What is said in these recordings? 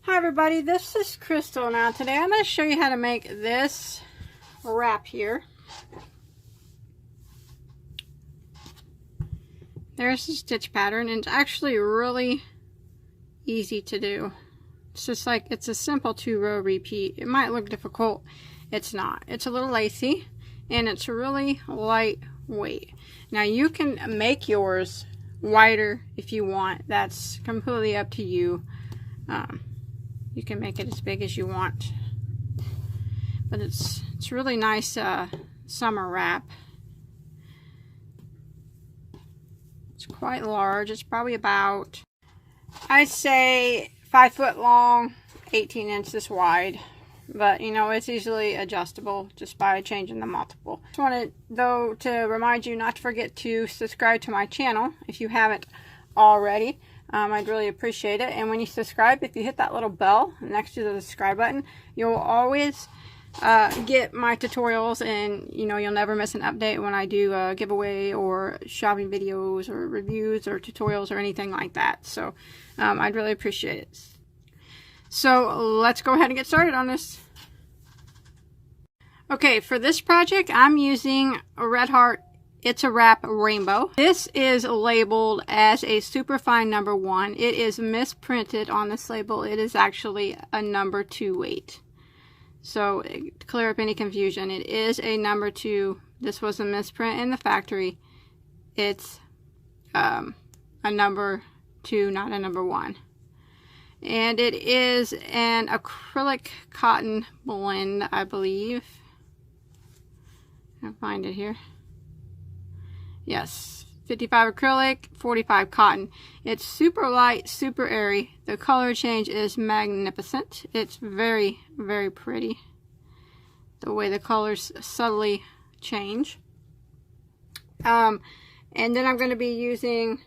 Hi everybody, this is Crystal. Now today I'm going to show you how to make this wrap here. There's the stitch pattern, and it's actually really easy to do. It's just like, it's a simple 2-row repeat. It might look difficult. It's not. It's a little lacy and it's really lightweight. Now you can make yours wider if you want. That's completely up to you. You can make it as big as you want, but it's really nice summer wrap. It's quite large. It's probably about, I'd say, 5 foot long, 18 inches wide, but you know, it's easily adjustable just by changing the multiple. Just wanted though to remind you not to forget to subscribe to my channel if you haven't already. I'd really appreciate it. And when you subscribe, if you hit that little bell next to the subscribe button, you'll always get my tutorials, and you know, you'll never miss an update when I do a giveaway or shopping videos or reviews or tutorials or anything like that. So I'd really appreciate it. So let's go ahead and get started on this. Okay, for this project I'm using a Red Heart It's a Wrap Rainbow. This is labeled as a superfine number 1. It is misprinted on this label. It is actually a number 2 weight. So to clear up any confusion, it is a number 2. This was a misprint in the factory. It's a number 2, not a number 1. And it is an acrylic cotton blend, I believe. I'll find it here. Yes, 55 acrylic, 45 cotton. It's super light, super airy. The color change is magnificent. It's very, very pretty, the way the colors subtly change. And then I'm going to be using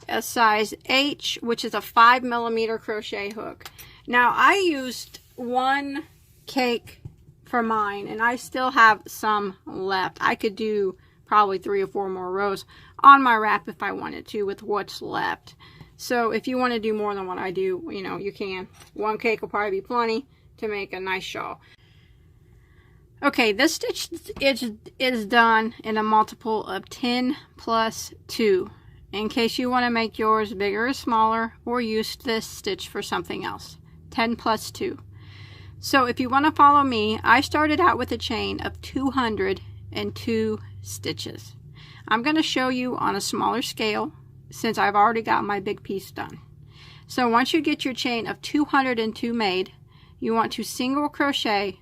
a size H, which is a 5mm crochet hook. Now I used 1 cake for mine, and I still have some left. I could do probably 3 or 4 more rows on my wrap if I wanted to with what's left. So if you want to do more than what I do, you know, you can. 1 cake will probably be plenty to make a nice shawl. Okay, this stitch is done in a multiple of 10 plus 2. In case you want to make yours bigger or smaller, or use this stitch for something else. 10 plus 2. So if you want to follow me, I started out with a chain of 202 stitches. I'm going to show you on a smaller scale since I've already got my big piece done. So once you get your chain of 202 made, you want to single crochet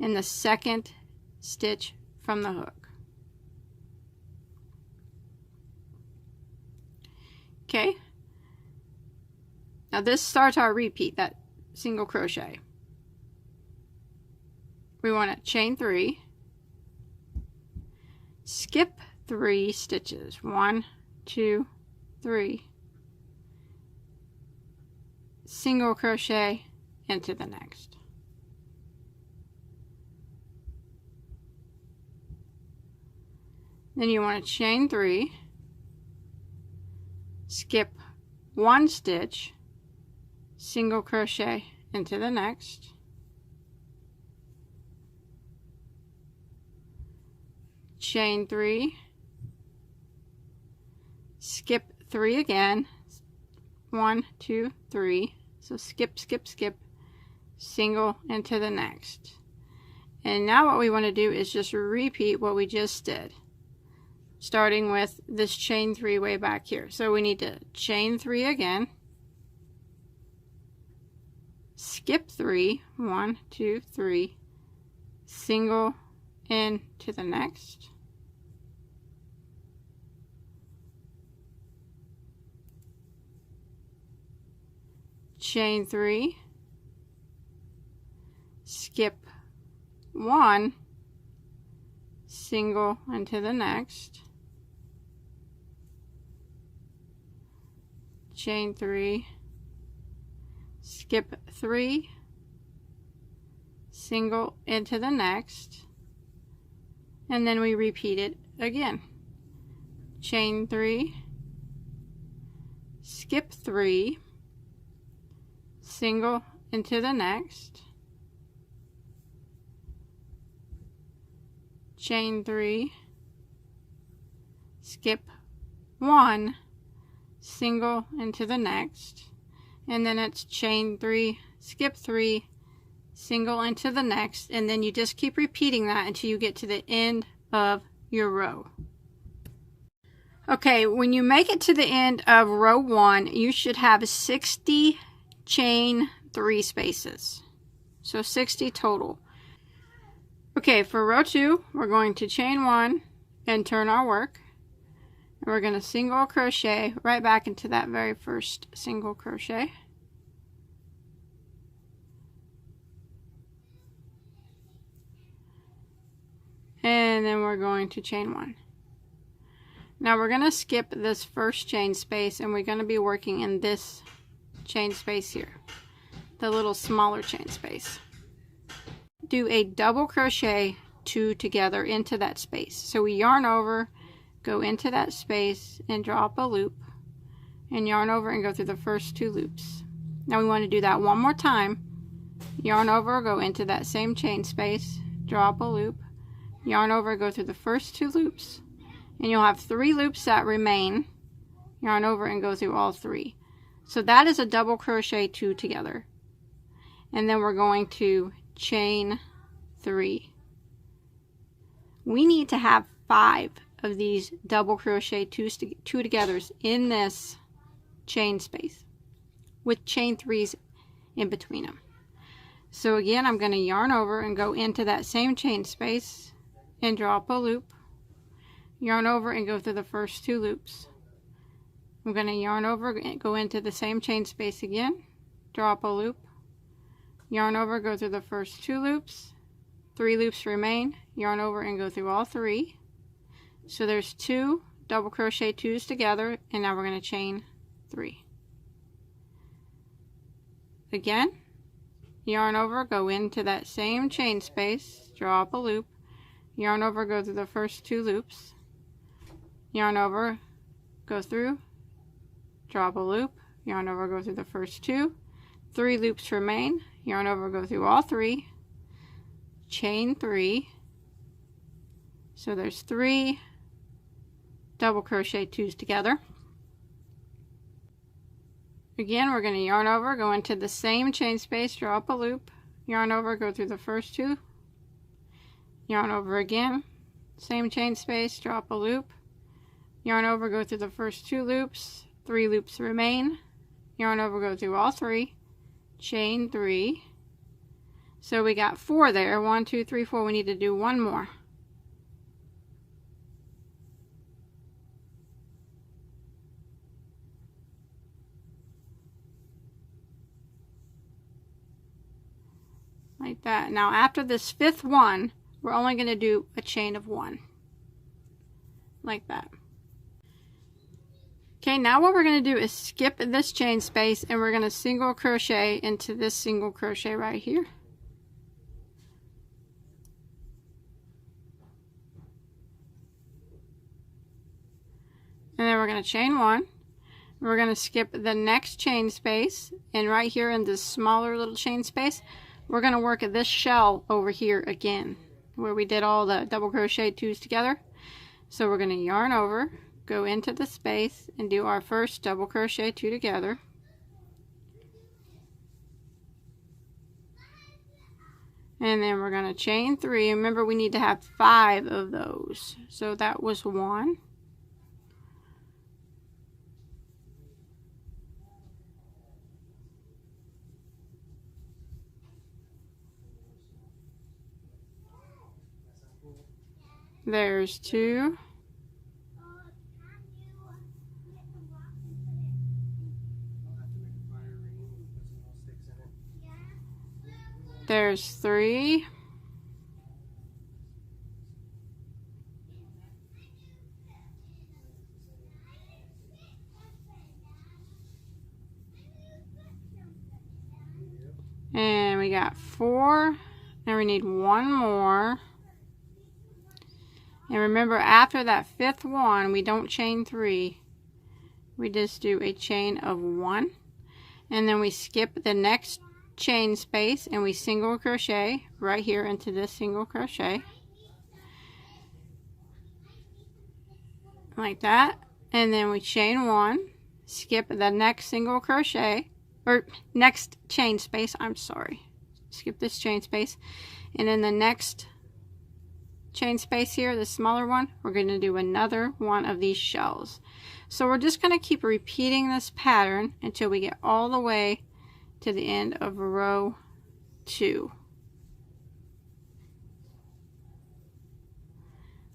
in the 2nd stitch from the hook. Okay, now this starts our repeat, that single crochet. We want to chain 3, skip 3 stitches, 1, 2, 3, single crochet into the next. Then you want to chain 3, skip 1 stitch, single crochet into the next, chain 3, skip 3 again, 1, 2, 3, so skip, skip, skip, single into the next. And now what we want to do is just repeat what we just did, starting with this chain 3 way back here. So we need to chain 3 again, skip 3, 1, 2, 3, single into the next, chain 3, skip 1, single into the next, chain 3, skip 3, single into the next, and then we repeat it again. Chain 3, skip 3, single into the next, chain 3, skip 1, single into the next, and then it's chain 3, skip 3, single into the next, and then you just keep repeating that until you get to the end of your row. Okay, when you make it to the end of row 1, you should have 60 chain 3 spaces. So 60 total. Okay, for row 2, we're going to chain 1 and turn our work. And we're going to single crochet right back into that very first single crochet. And then we're going to chain 1. Now we're going to skip this first chain space and we're going to be working in this chain space here, the little smaller chain space. Do a double crochet 2 together into that space. So we yarn over, go into that space and draw up a loop, and yarn over and go through the first 2 loops. Now we want to do that one more time. Yarn over, go into that same chain space, draw up a loop, yarn over, go through the first 2 loops, and you'll have 3 loops that remain. Yarn over and go through all 3. So that is a double crochet 2 together. And then we're going to chain 3. We need to have 5 of these double crochet 2 togethers in this chain space with chain 3s in between them. So again, I'm going to yarn over and go into that same chain space and draw up a loop, yarn over and go through the first 2 loops. I'm going to yarn over and go into the same chain space again, draw up a loop, yarn over, go through the first 2 loops, 3 loops remain, yarn over and go through all 3. So there's 2 double crochet 2s together, and now we're going to chain 3. Again, yarn over, go into that same chain space, draw up a loop, yarn over, go through the first 2 loops, yarn over, go through, draw up a loop, yarn over, go through the first 2, 3 loops remain, yarn over, go through all 3, chain 3. So there's 3 double crochet 2s together. Again, we're going to yarn over, go into the same chain space, draw up a loop, yarn over, go through the first 2, yarn over again, same chain space, draw up a loop, yarn over, go through the first 2 loops, 3 loops remain, yarn over, go through all 3, chain 3. So we got 4 there, 1, 2, 3, 4. We need to do 1 more. Like that. Now after this 5th one, we're only going to do a chain of 1. Like that. Okay, now what we're going to do is skip this chain space and we're going to single crochet into this single crochet right here. And then we're going to chain 1. We're going to skip the next chain space, and right here in this smaller little chain space, we're going to work at this shell over here again, where we did all the double crochet 2s together. So we're going to yarn over, go into the space, and do our first double crochet 2 together. And then we're going to chain 3. Remember, we need to have 5 of those. So that was 1. There's 2. There's 3. And we got 4. And we need 1 more. And remember, after that 5th one, we don't chain 3. We just do a chain of 1. and then we skip the next chain space and we single crochet right here into this single crochet like that, and then we chain 1, skip the next single crochet or next chain space, I'm sorry, skip this chain space, and in the next chain space here, the smaller one, we're going to do another one of these shells. So we're just going to keep repeating this pattern until we get all the way to the end of row 2.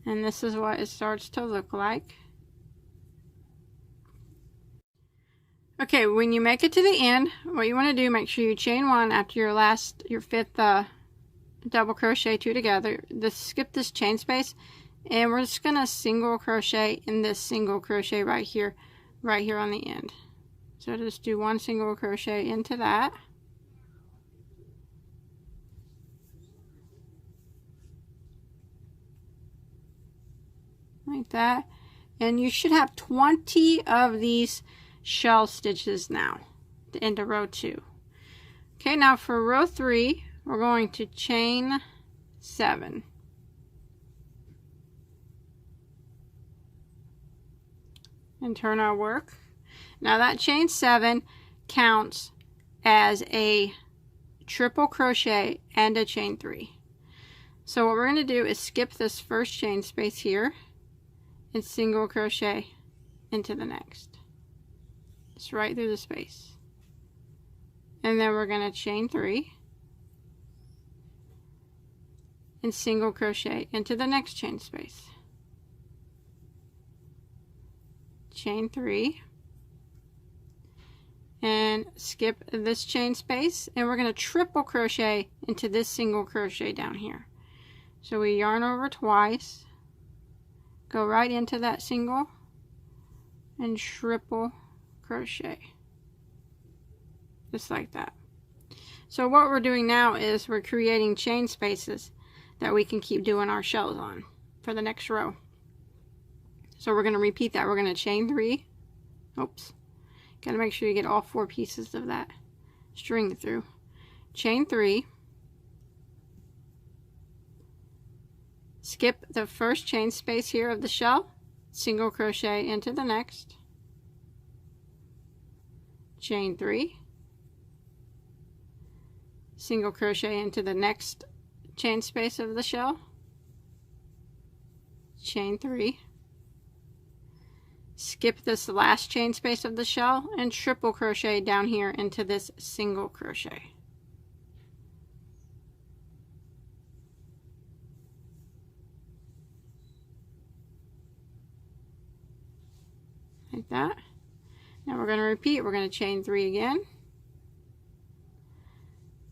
And this is what it starts to look like. Okay, when you make it to the end, what you want to do, make sure you chain 1 after your fifth double crochet 2 together. Skip this chain space, and we're just gonna single crochet in this single crochet right here on the end. So just do 1 single crochet into that, like that, and you should have 20 of these shell stitches now at the end of row 2. Okay, now for row 3 we're going to chain 7. And turn our work. Now that chain 7 counts as a triple crochet and a chain 3. So what we're going to do is skip this first chain space here and single crochet into the next. Just right through the space. And then we're going to chain 3 and single crochet into the next chain space. Chain 3 and skip this chain space, and we're going to triple crochet into this single crochet down here. So we yarn over twice, go right into that single and triple crochet just like that. So what we're doing now is we're creating chain spaces that we can keep doing our shells on for the next row. So we're going to repeat that. We're going to chain 3. Oops. Got to make sure you get all 4 pieces of that string through. Chain 3. Skip the first chain space here of the shell. Single crochet into the next. Chain 3. Single crochet into the next chain space of the shell. Chain 3. Skip this last chain space of the shell and triple crochet down here into this single crochet. Like that. Now we're going to repeat. We're going to chain 3 again.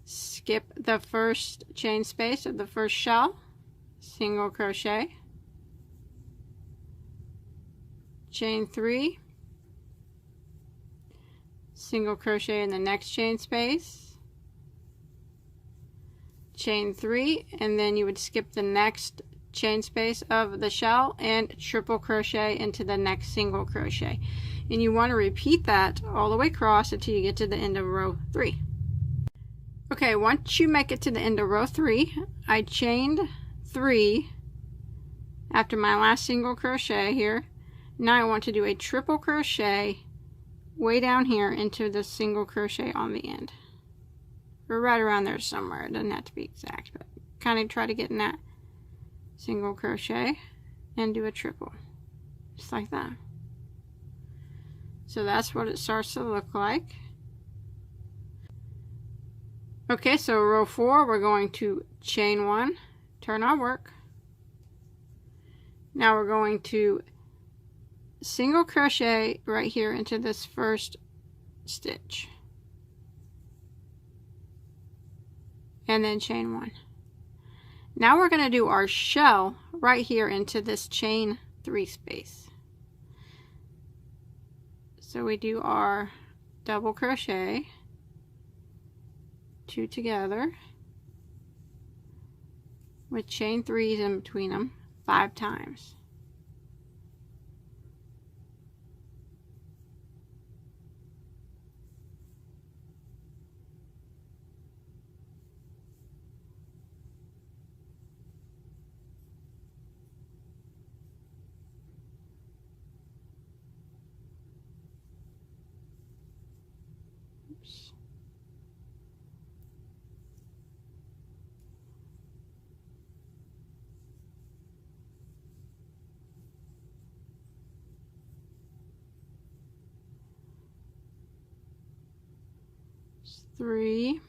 Skip the first chain space of the first shell, single crochet, chain 3, single crochet in the next chain space, chain 3, and then you would skip the next chain space of the shell and triple crochet into the next single crochet. And you want to repeat that all the way across until you get to the end of row 3. Okay, once you make it to the end of row 3, I chained 3 after my last single crochet here. Now I want to do a triple crochet way down here into the single crochet on the end. Or right around there somewhere. It doesn't have to be exact, but kind of try to get in that single crochet and do a triple. Just like that. So that's what it starts to look like. Okay, so row 4, we're going to chain 1, turn our work. Now we're going to single crochet right here into this first stitch. And then chain 1. Now we're going to do our shell right here into this chain 3 space. So we do our double crochet, 2 together with chain 3s in between them 5 times. Oops. It's 3.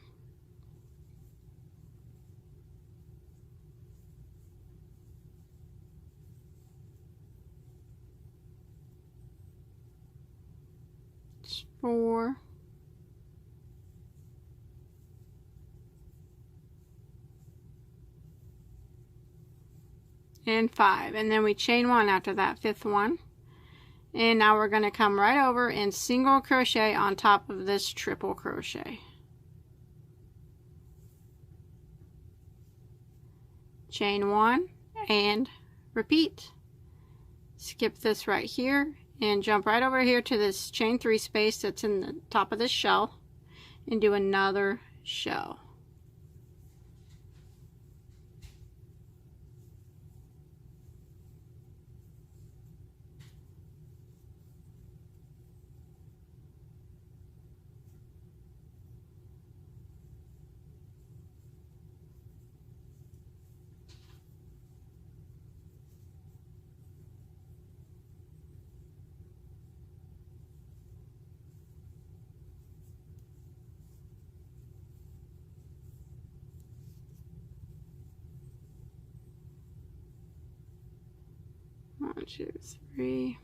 It's 4. And 5, and then we chain 1 after that, 5th one. And now we're going to come right over and single crochet on top of this triple crochet. Chain 1 and repeat. Skip this right here and jump right over here to this chain 3 space that's in the top of this shell and do another shell. One, 2, 3.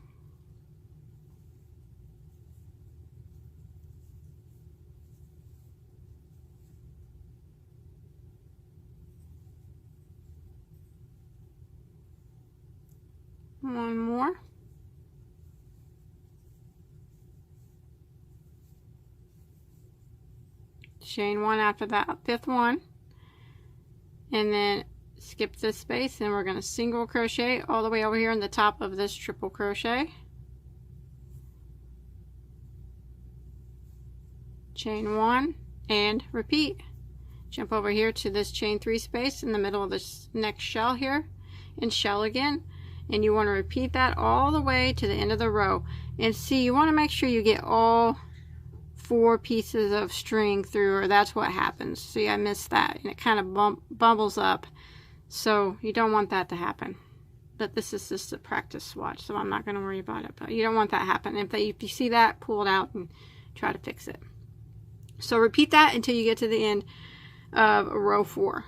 One more. Chain 1 after that, 5th one. And then skip this space and we're going to single crochet all the way over here in the top of this triple crochet. Chain 1 and repeat. Jump over here to this chain 3 space in the middle of this next shell here and shell again, and you want to repeat that all the way to the end of the row. And see, you want to make sure you get all 4 pieces of string through, or that's what happens. See, I missed that and it kind of bubbles up, so you don't want that to happen. But this is just a practice swatch, so I'm not going to worry about it, but you don't want that to happen. If you see that, pull it out and try to fix it. So repeat that until you get to the end of row 4.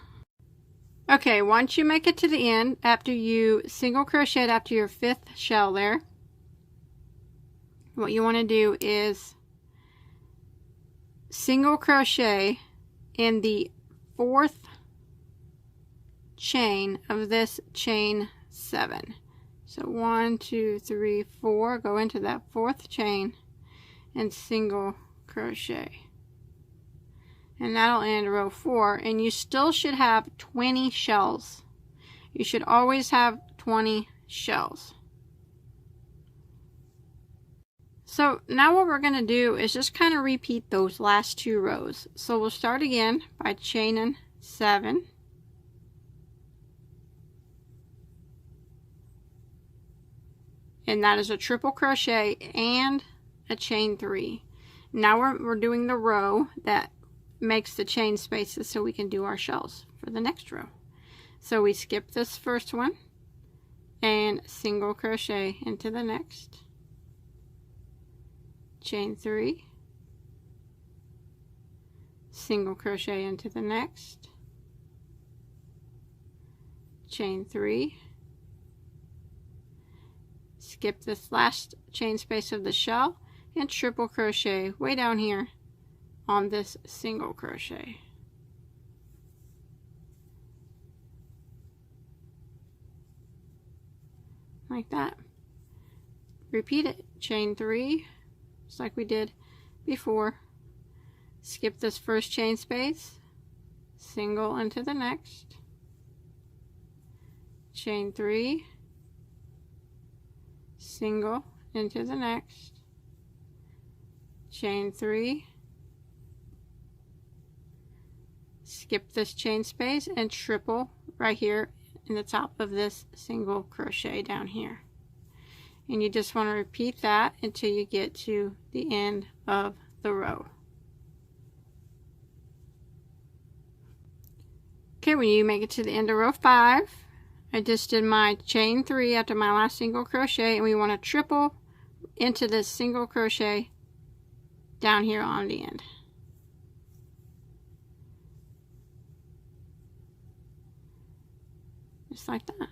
Okay, once you make it to the end, after you single crocheted after your 5th shell there, what you want to do is single crochet in the 4th chain of this chain 7. So 1, 2, 3, 4, go into that 4th chain and single crochet. And that'll end row 4, and you still should have 20 shells. You should always have 20 shells. So now what we're going to do is just kind of repeat those last 2 rows. So we'll start again by chaining 7. And that is a triple crochet and a chain 3. Now we're doing the row that makes the chain spaces so we can do our shells for the next row. So we skip this first one and single crochet into the next, chain 3, single crochet into the next, chain 3, skip this last chain space of the shell and triple crochet way down here on this single crochet. Like that. Repeat it. Chain 3, just like we did before. Skip this first chain space, single into the next, chain 3, single into the next, chain 3, skip this chain space and triple right here in the top of this single crochet down here. And you just want to repeat that until you get to the end of the row. Okay, when you make it to the end of row 5, I just did my chain 3 after my last single crochet, and we want to triple into this single crochet down here on the end. Just like that.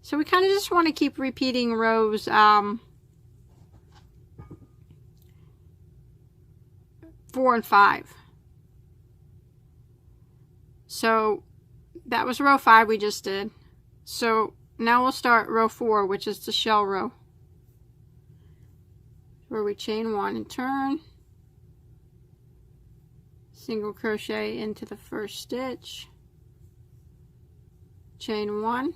So we kind of just want to keep repeating rows 4 and 5. So that was row 5 we just did. So now we'll start row 4, which is the shell row, where we chain 1 and turn, single crochet into the first stitch, chain 1,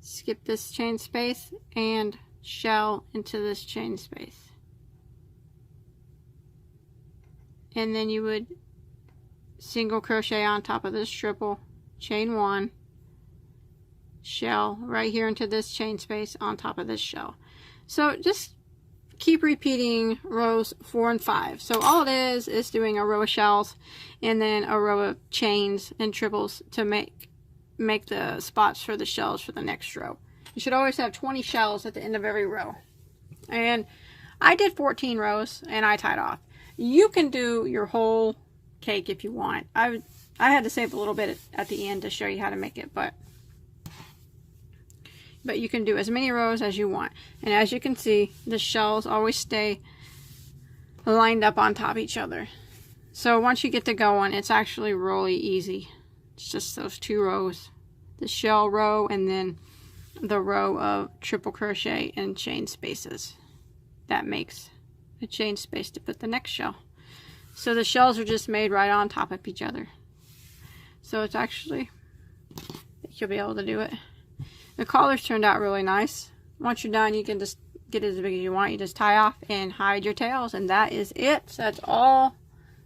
skip this chain space, and shell into this chain space. And then you would single crochet on top of this triple, chain 1, shell right here into this chain space on top of this shell. So just keep repeating rows 4 and 5. So all it is doing a row of shells and then a row of chains and triples to make the spots for the shells for the next row. You should always have 20 shells at the end of every row. And I did 14 rows and I tied off. You can do your whole cake if you want. I had to save a little bit at the end to show you how to make it, but you can do as many rows as you want. And as you can see, the shells always stay lined up on top of each other. So once you get to going, it's actually really easy. It's just those 2 rows, the shell row and then the row of triple crochet and chain spaces. That makes a chain space to put the next shell. So the shells are just made right on top of each other. So it's actually, you'll be able to do it. The collars turned out really nice. Once you're done, you can just get it as big as you want. You just tie off and hide your tails, and that is it. So that's all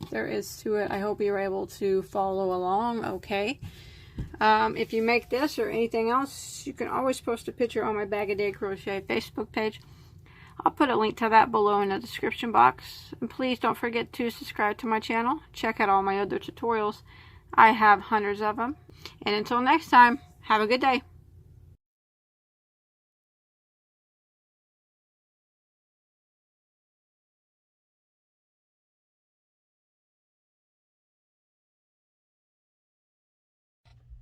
there is to it. I hope you're able to follow along okay. If you make this or anything else, you can always post a picture on my Bagoday Crochet Facebook page. I'll put a link to that below in the description box. And please don't forget to subscribe to my channel. Check out all my other tutorials. I have hundreds of them. And until next time, have a good day.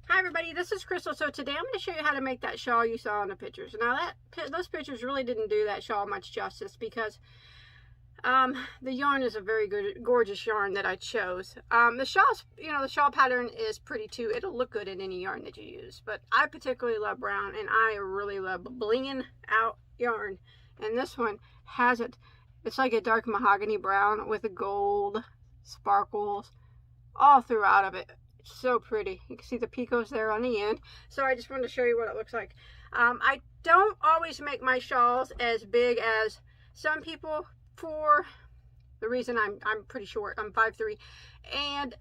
Hi everybody, this is Crystal. So today I'm going to show you how to make that shawl you saw in the pictures. Now those pictures really didn't do that shawl much justice because the yarn is a very gorgeous yarn that I chose. The shawls, the shawl pattern is pretty too. It'll look good in any yarn that you use, but I particularly love brown and I really love blinging out yarn. And this one has it. It's like a dark mahogany brown with gold sparkles all throughout of it. It's so pretty. You can see the picots there on the end. So I just wanted to show you what it looks like. I don't always make my shawls as big as some people for the reason I'm pretty short. I'm 5'3", and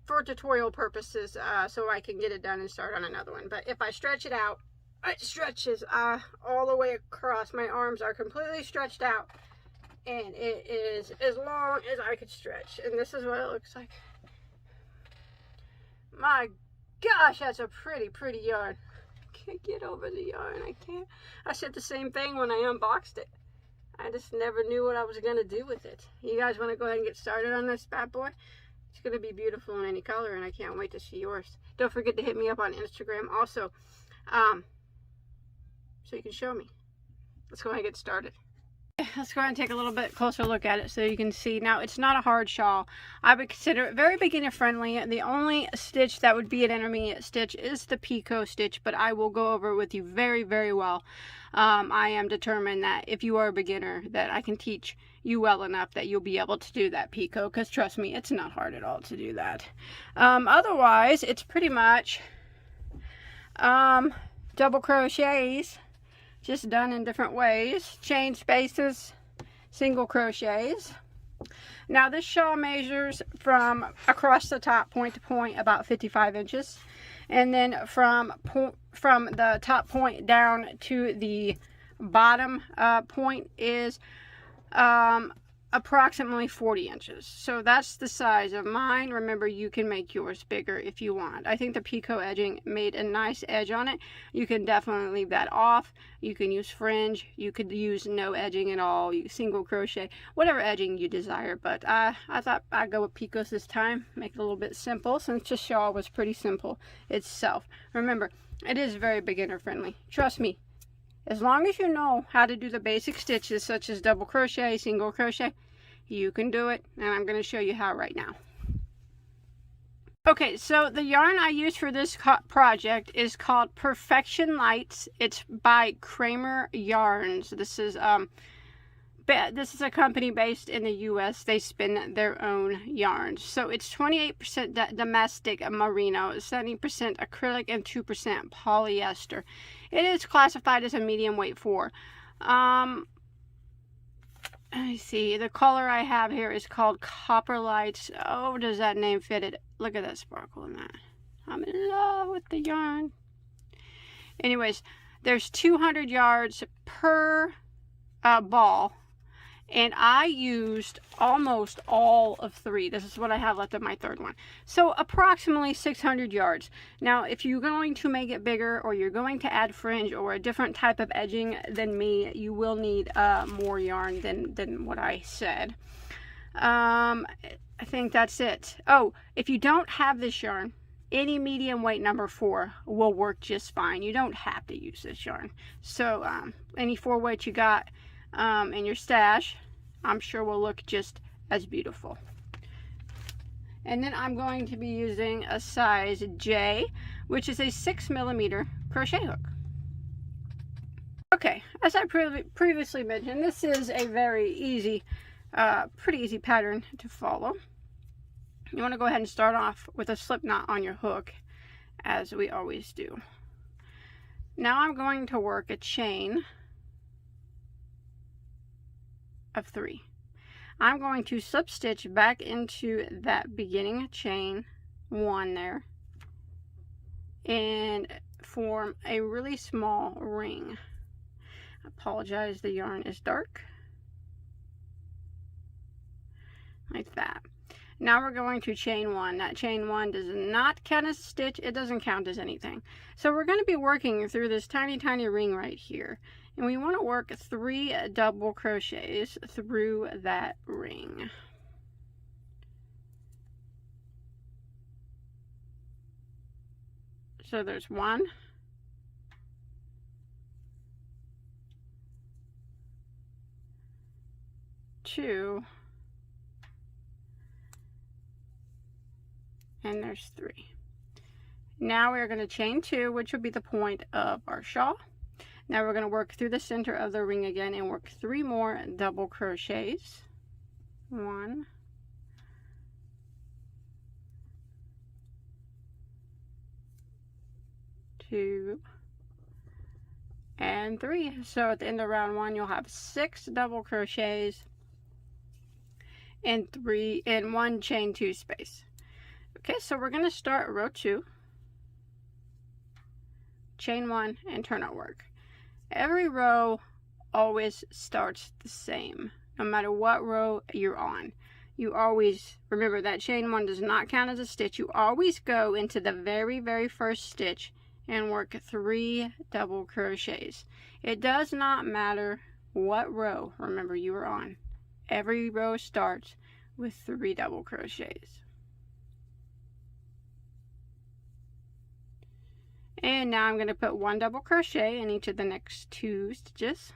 for tutorial purposes, so I can get it done and start on another one. But if I stretch it out, it stretches all the way across. My arms are completely stretched out, and it is as long as I could stretch. And this is what it looks like. My gosh, that's a pretty yarn. I can't get over the yarn. I can't. I said the same thing when I unboxed it. I just never knew what I was going to do with it. You guys want to go ahead and get started on this bad boy? It's going to be beautiful in any color, and I can't wait to see yours. Don't forget to hit me up on Instagram also, so you can show me. Let's go ahead and get started. Let's go ahead and take a little bit closer look at it so you can see. Now, it's not a hard shawl. I would consider it very beginner friendly. The only stitch that would be an intermediate stitch is the picot stitch, but I will go over it with you very well. I am determined that if you are a beginner, that I can teach you well enough that you'll be able to do that picot, because trust me, it's not hard at all to do that. Otherwise, it's pretty much double crochets, just done in different ways, chain spaces, single crochets. Now this shawl measures from across the top point to point about 55 inches, and then from the top point down to the bottom point is approximately 40 inches. So that's the size of mine. Remember, you can make yours bigger if you want. I think the picot edging made a nice edge on it. You can definitely leave that off. You can use fringe. You could use no edging at all. You single crochet, whatever edging you desire. But I thought I'd go with picots this time. Make it a little bit simple, since the shawl was pretty simple itself. Remember, it is very beginner friendly. Trust me. As long as you know how to do the basic stitches, such as double crochet, single crochet, you can do it, and I'm going to show you how right now. Okay, so the yarn I used for this project is called Perfection Lights. It's by Kramer Yarns. This is a company based in the U.S. They spin their own yarns. So it's 28% domestic merino, 70% acrylic, and 2% polyester. It is classified as a medium weight 4. Let me see. The color I have here is called Copper Lights. Oh, does that name fit it? Look at that sparkle in that. I'm in love with the yarn. Anyways, there's 200 yards per ball. And I used almost all of 3. This is what I have left of my 3rd one. So approximately 600 yards. Now, if you're going to make it bigger, or you're going to add fringe or a different type of edging than me, you will need more yarn than what I said. I think that's it. Oh, if you don't have this yarn, any medium weight number 4 will work just fine. You don't have to use this yarn. So any 4 weight you got in your stash, I'm sure will look just as beautiful. And then I'm going to be using a size J, which is a 6mm crochet hook. Okay, as I previously mentioned, this is a very easy, pretty easy pattern to follow. You want to go ahead and start off with a slip knot on your hook, as we always do. Now I'm going to work a chain of 3. I'm going to slip stitch back into that beginning chain 1 there and form a really small ring. I apologize, the yarn is dark. Like that. Now we're going to chain 1. That chain 1 does not count as a stitch. It doesn't count as anything. So we're going to be working through this tiny ring right here. And we want to work 3 double crochets through that ring. So there's 1, 2, and there's 3. Now we're going to chain 2, which will be the point of our shawl. Now we're going to work through the center of the ring again and work 3 more double crochets. 1, 2, and 3. So at the end of round 1, you'll have 6 double crochets and 1 chain 2 space. Okay, so we're going to start row 2, chain 1, and turn our work. Every row always starts the same, no matter what row you're on. You always, remember that chain 1 does not count as a stitch. You always go into the very first stitch and work 3 double crochets. It does not matter what row, remember, you are on. Every row starts with 3 double crochets. And now I'm going to put 1 double crochet in each of the next 2 stitches.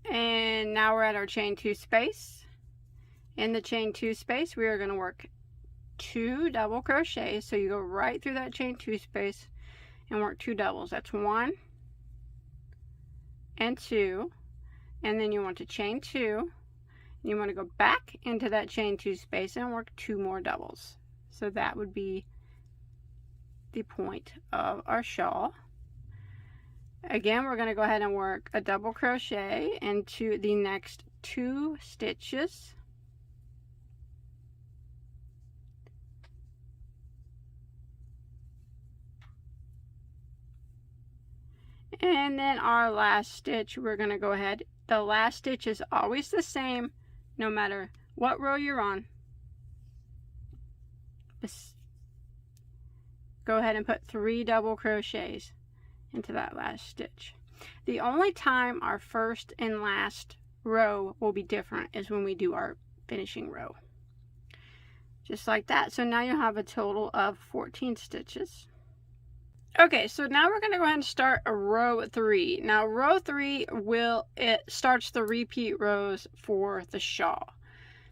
And now we're at our chain 2 space. In the chain 2 space, we are going to work 2 double crochets. So you go right through that chain 2 space and work 2 doubles. That's 1 and 2. And then you want to chain 2. You want to go back into that chain 2 space and work 2 more doubles. So that would be the point of our shawl. Again, we're going to go ahead and work a double crochet into the next 2 stitches. And then our last stitch, we're going to go ahead. The last stitch is always the same no matter what row you're on. Go ahead and put 3 double crochets into that last stitch. The only time our first and last row will be different is when we do our finishing row. Just like that. So now you'll have a total of 14 stitches. Okay, so now we're going to go ahead and start a row 3. Now row 3 starts the repeat rows for the shawl.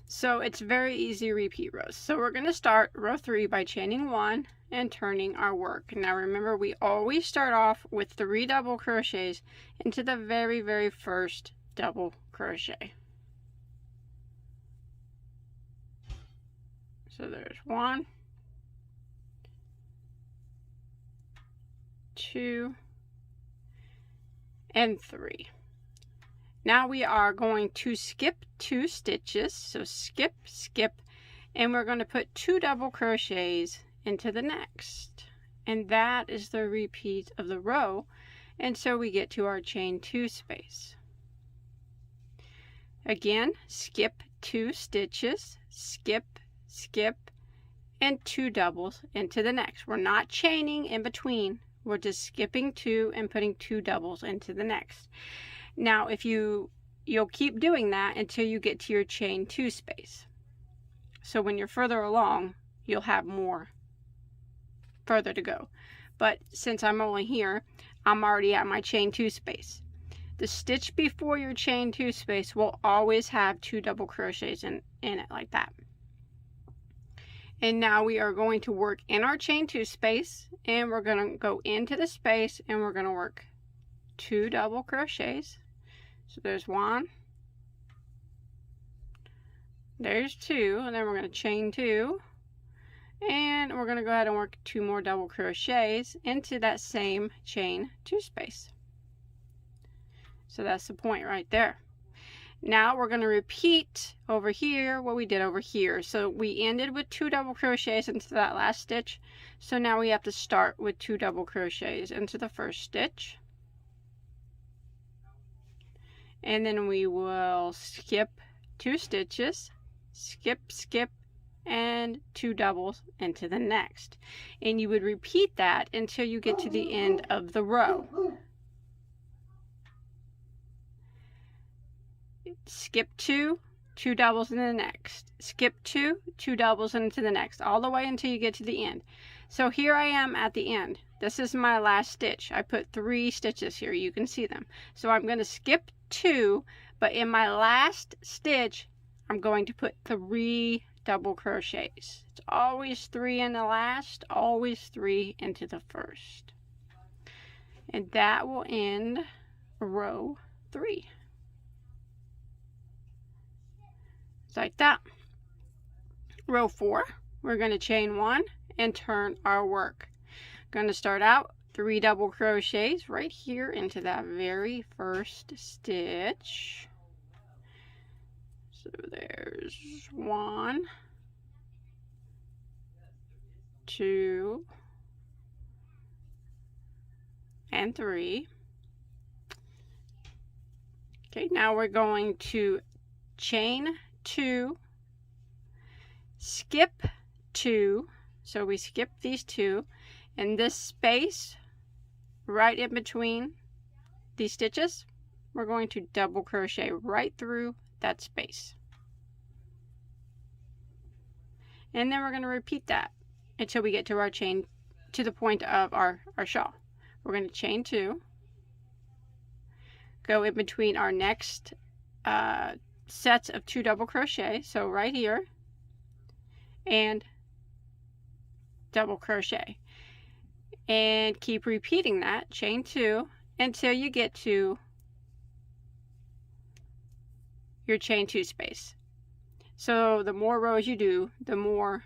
So it's very easy repeat rows. So we're going to start row 3 by chaining 1 and turning our work. Now remember, we always start off with 3 double crochets into the very first double crochet. So there's 1, 2, and 3. Now we are going to skip 2 stitches. So skip, skip, and we're going to put 2 double crochets into the next. And that is the repeat of the row until we get to our chain 2 space. Again, skip 2 stitches, skip, skip, and 2 doubles into the next. We're not chaining in between. We're just skipping 2 and putting 2 doubles into the next. Now if you'll keep doing that until you get to your chain 2 space. So when you're further along, you'll have more further to go. But since I'm only here, I'm already at my chain 2 space. The stitch before your chain 2 space will always have 2 double crochets in it like that. And now we are going to work in our chain 2 space, and we're going to go into the space and we're going to work 2 double crochets. So there's 1, there's 2, and then we're going to chain 2, and we're going to go ahead and work 2 more double crochets into that same chain 2 space. So that's the point right there. Now we're going to repeat over here what we did over here. So we ended with 2 double crochets into that last stitch. So now we have to start with 2 double crochets into the first stitch. And then we will skip 2 stitches, skip, skip, and 2 doubles into the next. And you would repeat that until you get to the end of the row. Skip 2, 2 doubles into the next. Skip 2, 2 doubles into the next, all the way until you get to the end. So here I am at the end. This is my last stitch. I put 3 stitches here. You can see them. So I'm going to skip 2, but in my last stitch, I'm going to put 3 double crochets. It's always 3 in the last, always 3 into the first. And that will end row 3. It's like that. Row 4, we're going to chain 1 and turn our work. Going to start out 3 double crochets right here into that very first stitch. So there's 1, 2, and 3. Okay, now we're going to chain 2, skip 2, so we skip these 2, and this space right in between these stitches, we're going to double crochet right through that space. And then we're going to repeat that until we get to our chain, to the point of our shawl. We're going to chain 2, go in between our next sets of 2 double crochet, so right here, and double crochet, and keep repeating that, chain 2, until you get to your chain 2 space. So the more rows you do, the more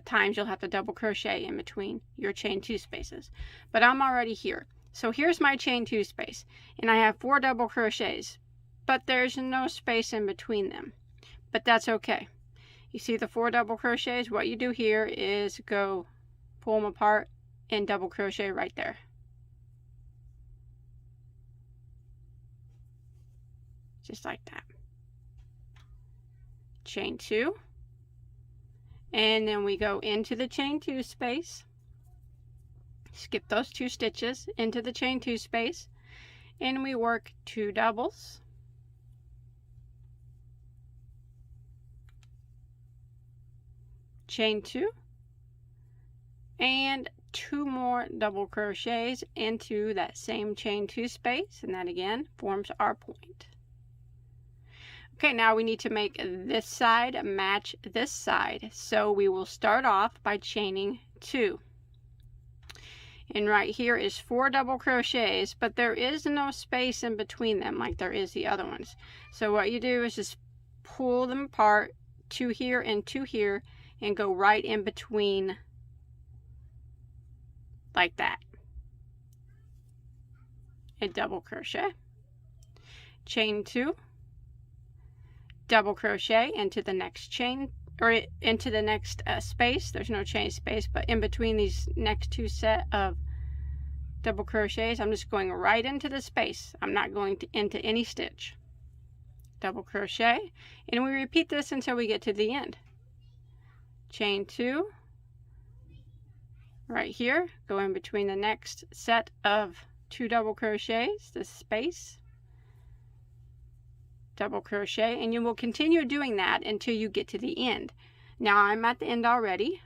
times you'll have to double crochet in between your chain 2 spaces. But I'm already here, so here's my chain 2 space, and I have 4 double crochets, but there's no space in between them. But that's okay. You see the 4 double crochets? What you do here is go pull them apart and double crochet right there. just like that. Chain 2, and then we go into the chain 2 space, skip those 2 stitches into the chain 2 space, and we work 2 doubles, chain 2, and 2 more double crochets into that same chain 2 space, and that again forms our point. Okay, now we need to make this side match this side, so we will start off by chaining 2. And right here is 4 double crochets, but there is no space in between them like there is the other ones. So what you do is just pull them apart, 2 here and 2 here, and go right in between like that. A double crochet, chain 2, double crochet into the next chain, or into the next space. There's no chain space, but in between these next 2 set of double crochets, I'm just going right into the space. I'm not going into any stitch. Double crochet, and we repeat this until we get to the end. Chain 2, right here, go in between the next set of 2 double crochets, this space, double crochet, and you will continue doing that until you get to the end. Now I'm at the end already,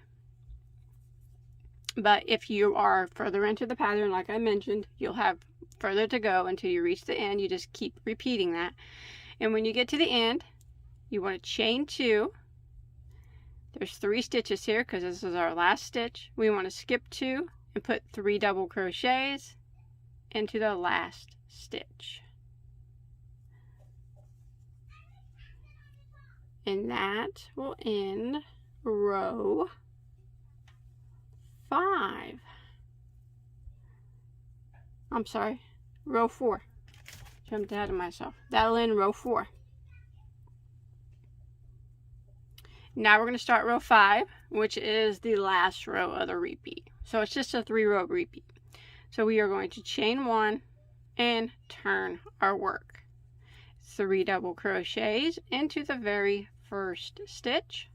but if you are further into the pattern, like I mentioned, you'll have further to go until you reach the end. You just keep repeating that, and when you get to the end, you want to chain 2. There's 3 stitches here because this is our last stitch. We want to skip 2 and put 3 double crochets into the last stitch. And that will end row 5. I'm sorry, row 4. Jumped ahead of myself. That'll end row 4. Now we're going to start row 5, which is the last row of the repeat. So it's just a 3-row repeat. So we are going to chain 1 and turn our work. 3 double crochets into the very first stitch.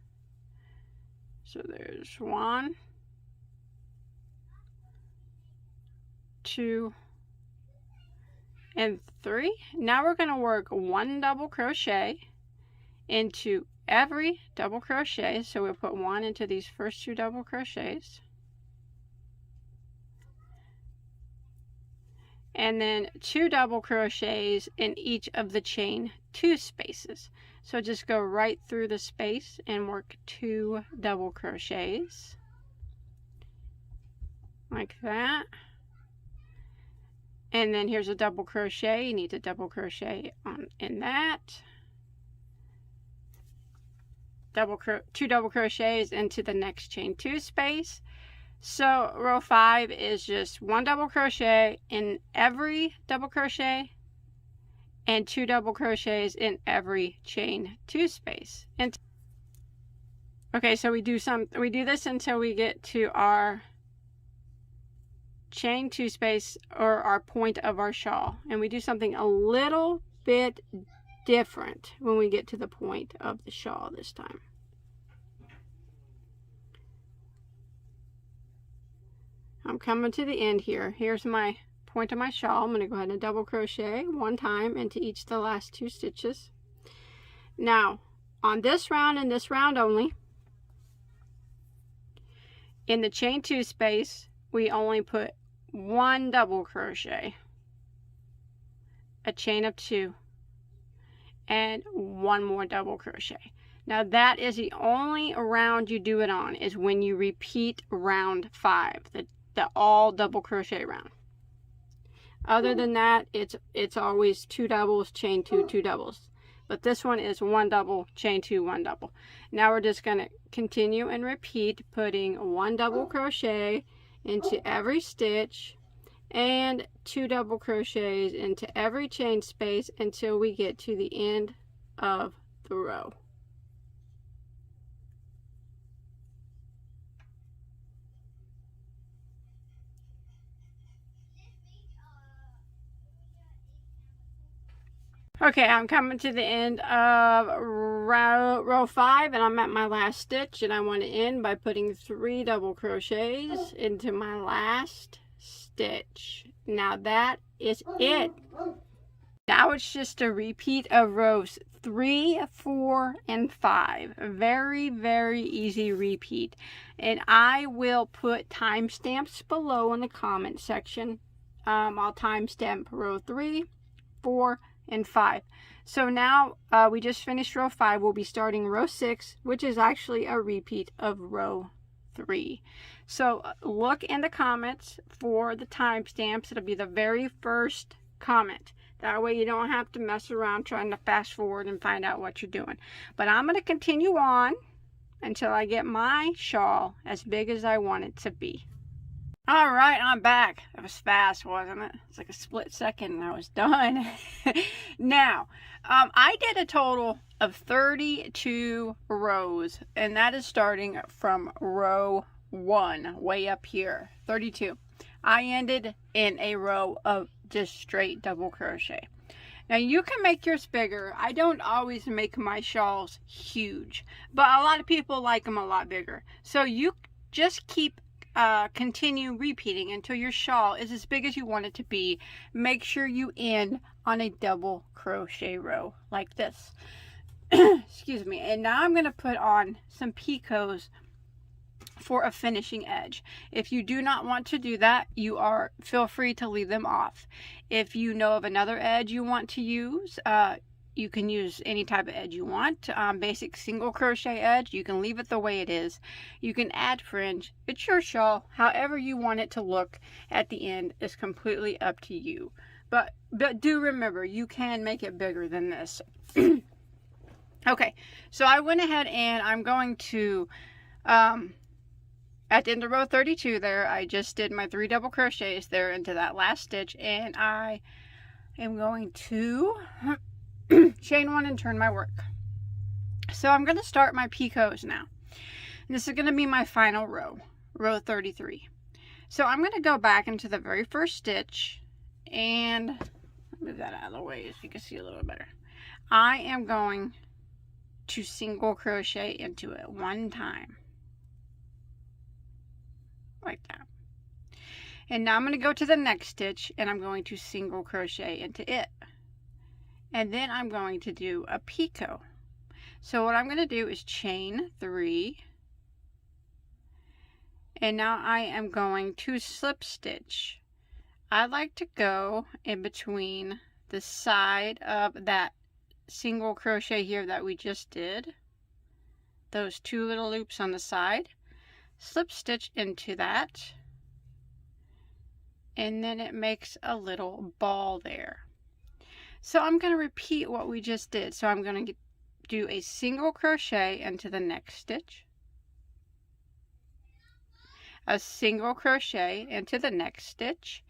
So there's 1, 2, and 3. Now we're going to work 1 double crochet into every double crochet. So we'll put 1 into these first 2 double crochets, and then 2 double crochets in each of the chain 2 spaces. So just go right through the space and work 2 double crochets like that. And then here's a double crochet. You need to double crochet in that. 2 double crochets into the next chain 2 space. So row 5 is just 1 double crochet in every double crochet and 2 double crochets in every chain 2 space. And okay, so we do this until we get to our chain 2 space, or our point of our shawl, and we do something a little bit different when we get to the point of the shawl this time. I'm coming to the end here. Here's my point of my shawl. I'm going to go ahead and double crochet 1 time into each of the last 2 stitches. Now on this round and this round only, in the chain 2 space, we only put 1 double crochet, a chain of 2, and 1 more double crochet. Now that is the only round you do it on, is when you repeat round 5, the all double crochet round. Other than that, it's always 2 doubles, chain 2, 2 doubles. But this one is 1 double, chain 2, 1 double. Now we're just going to continue and repeat, putting 1 double crochet into every stitch and 2 double crochets into every chain space until we get to the end of the row. Okay, I'm coming to the end of row 5, and I'm at my last stitch, and I want to end by putting 3 double crochets into my last stitch. Now that is it. Now it's just a repeat of rows 3, 4, and 5. Very, very easy repeat. And I will put timestamps below in the comment section. I'll timestamp row 3, 4, and 5. So now we just finished row 5. We'll be starting row 6, which is actually a repeat of row 3. So look in the comments for the timestamps. It'll be the very first comment. That way you don't have to mess around trying to fast forward and find out what you're doing. But I'm going to continue on until I get my shawl as big as I want it to be. All right, I'm back. That was fast, wasn't it? It's like a split second and I was done. Now, I did a total of 32 rows, and that is starting from row 1, way up here, 32. I ended in a row of just straight double crochet. Now you can make yours bigger. I don't always make my shawls huge, but a lot of people like them a lot bigger. So you just continue repeating until your shawl is as big as you want it to be. Make sure you end on a double crochet row like this. Excuse me. And now I'm going to put on some picots for a finishing edge. If you do not want to do that, feel free to leave them off. If you know of another edge you want to use, you can use any type of edge you want. Basic single crochet edge, you can leave it the way it is. You can add fringe. It's your shawl. However you want it to look at the end is completely up to you. But do remember, you can make it bigger than this. Okay, so I went ahead and I'm going to at the end of row 32 there, I just did my 3 double crochets there into that last stitch, and I am going to chain 1 and turn my work. So I'm going to start my picots now. And this is going to be my final row, row 33. So I'm going to go back into the very first stitch, and move that out of the way so you can see a little better. I am going to single crochet into it 1 time. Like that. And now I'm going to go to the next stitch, and I'm going to single crochet into it. And then I'm going to do a picot. So what I'm going to do is chain 3. And now I am going to slip stitch. I like to go in between the side of that single crochet here that we just did. Those 2 little loops on the side. Slip stitch into that, and then it makes a little ball there. So I'm going to repeat what we just did. So I'm going to do a single crochet into the next stitch, a single crochet into the next stitch,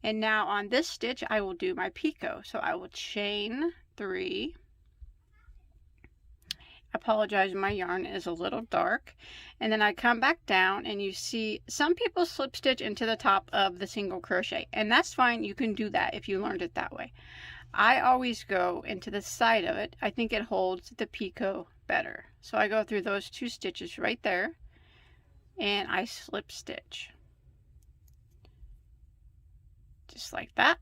and now on this stitch I will do my picot. So I will chain 3. Apologize, my yarn is a little dark. And then I come back down, and you see some people slip stitch into the top of the single crochet, and that's fine. You can do that if you learned it that way. I always go into the side of it. I think it holds the picot better. So I go through those 2 stitches right there, and I slip stitch just like that.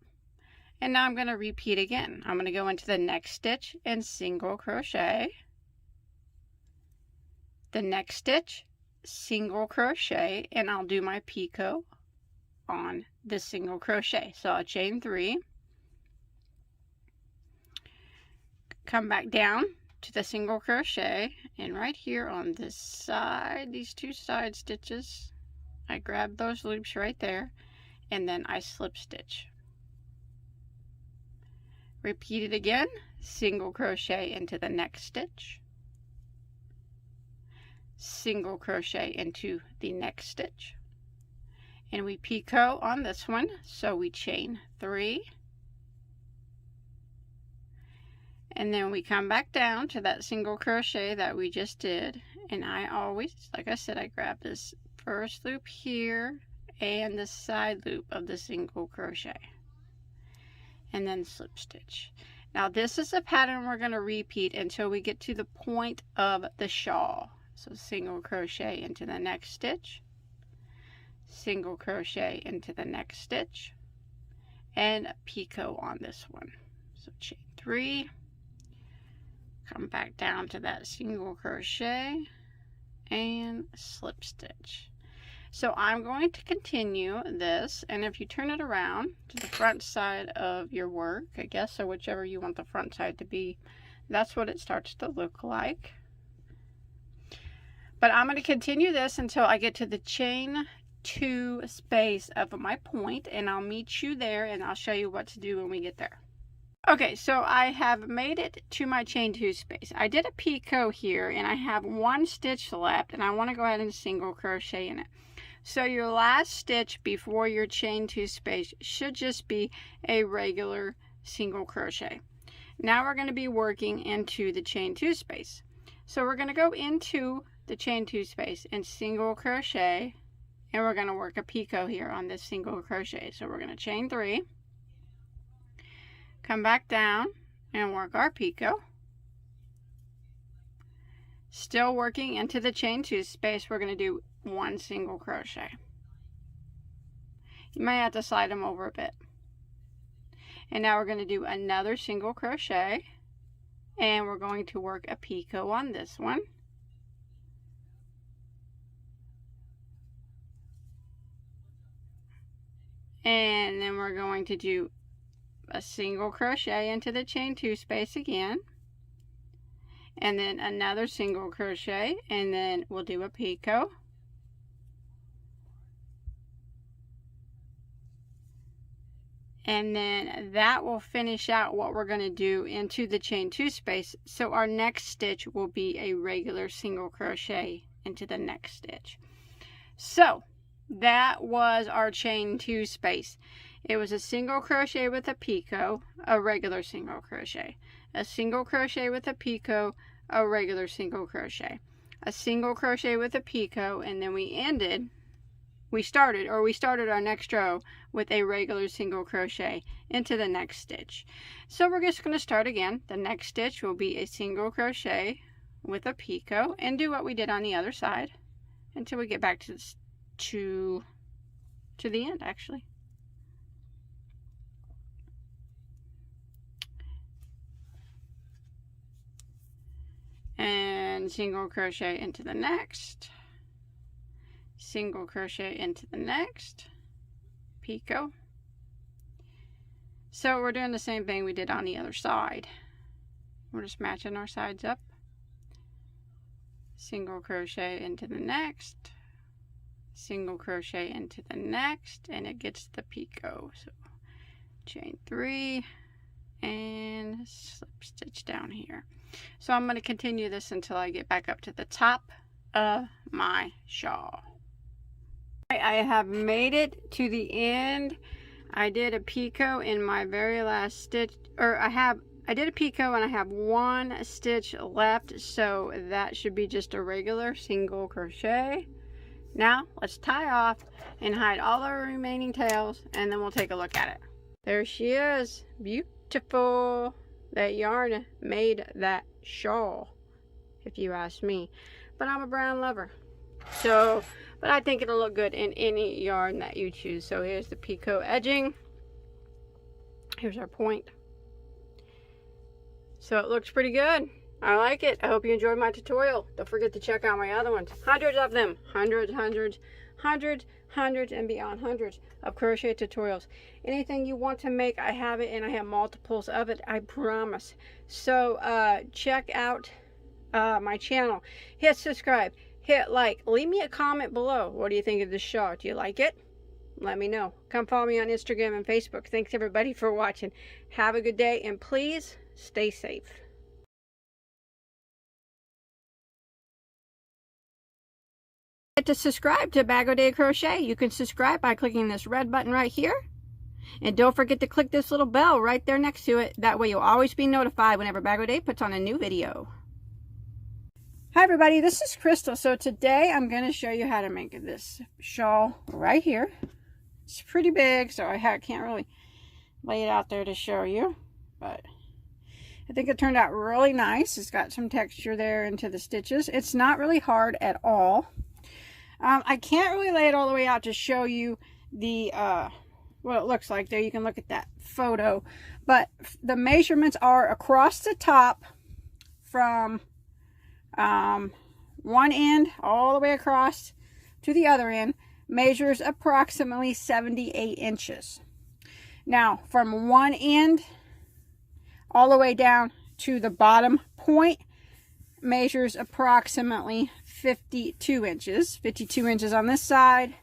And now I'm going to repeat again. I'm going to go into the next stitch and single crochet. The next stitch, single crochet, and I'll do my picot on the single crochet. So I'll chain 3, come back down to the single crochet, and right here on this side, these 2 side stitches, I grab those loops right there, and then I slip stitch. Repeat it again, single crochet into the next stitch, single crochet into the next stitch, and we picot on this one. So we chain 3, and then we come back down to that single crochet that we just did, and I always, like I said, I grab this first loop here and the side loop of the single crochet, and then slip stitch. Now this is a pattern we're going to repeat until we get to the point of the shawl. So single crochet into the next stitch, single crochet into the next stitch, and a picot on this one. So chain 3, come back down to that single crochet and slip stitch. So I'm going to continue this, and if you turn it around to the front side of your work, I guess, or whichever you want the front side to be, that's what it starts to look like. But I'm going to continue this until I get to the chain 2 space of my point, and I'll meet you there and I'll show you what to do when we get there. Okay, so I have made it to my chain 2 space. I did a picot here and I have 1 stitch left, and I want to go ahead and single crochet in it. So your last stitch before your chain 2 space should just be a regular single crochet. Now we're going to be working into the chain 2 space. So we're going to go into the chain 2 space and single crochet, and we're going to work a picot here on this single crochet. So we're going to chain 3, come back down and work our picot. Still working into the chain 2 space, we're going to do 1 single crochet. You may have to slide them over a bit. And now we're going to do another single crochet, and we're going to work a picot on this one. And then we're going to do a single crochet into the chain 2 space again, and then another single crochet, and then we'll do a picot, and then that will finish out what we're going to do into the chain 2 space. So our next stitch will be a regular single crochet into the next stitch. So that was our chain 2 space. It was a single crochet with a picot, a regular single crochet, a single crochet with a picot, a regular single crochet, a single crochet with a picot, and then we started our next row with a regular single crochet into the next stitch. So we're just going to start again. The next stitch will be a single crochet with a picot, and do what we did on the other side until we get back to the end, actually. And single crochet into the next, single crochet into the next, picot. So we're doing the same thing we did on the other side. We're just matching our sides up. Single crochet into the next, single crochet into the next, and it gets the picot. So chain 3 and slip stitch down here. So I'm going to continue this until I get back up to the top of my shawl. I have made it to the end. I did a picot in my very last stitch, or I did a picot and I have 1 stitch left, so that should be just a regular single crochet. Now let's tie off and hide all our remaining tails, and then we'll take a look at it. There she is, beautiful. That yarn made that shawl, if you ask me, but I'm a brown lover, so but I think it'll look good in any yarn that you choose. So here's the picot edging, here's our point. So it looks pretty good. I like it. I hope you enjoyed my tutorial. Don't forget to check out my other ones. Hundreds of them. Hundreds, and beyond hundreds of crochet tutorials. Anything you want to make, I have it, and I have multiples of it, I promise. So check out my channel. Hit subscribe. Hit like. Leave me a comment below. What do you think of this shawl? Do you like it? Let me know. Come follow me on Instagram and Facebook. Thanks everybody for watching. Have a good day, and please stay safe. To subscribe to Bagoday Crochet, you can subscribe by clicking this red button right here, and don't forget to click this little bell right there next to it. That way you'll always be notified whenever Bagoday puts on a new video. Hi everybody, this is Crystal. So today I'm going to show you how to make this shawl right here. It's pretty big, so I can't really lay it out there to show you, but I think it turned out really nice. It's got some texture there into the stitches. It's not really hard at all. I can't really lay it all the way out to show you the what it looks like there. You can look at that photo, but the measurements are across the top from one end all the way across to the other end, measures approximately 78 inches. Now from one end all the way down to the bottom point measures approximately 52 inches. 52 inches on this side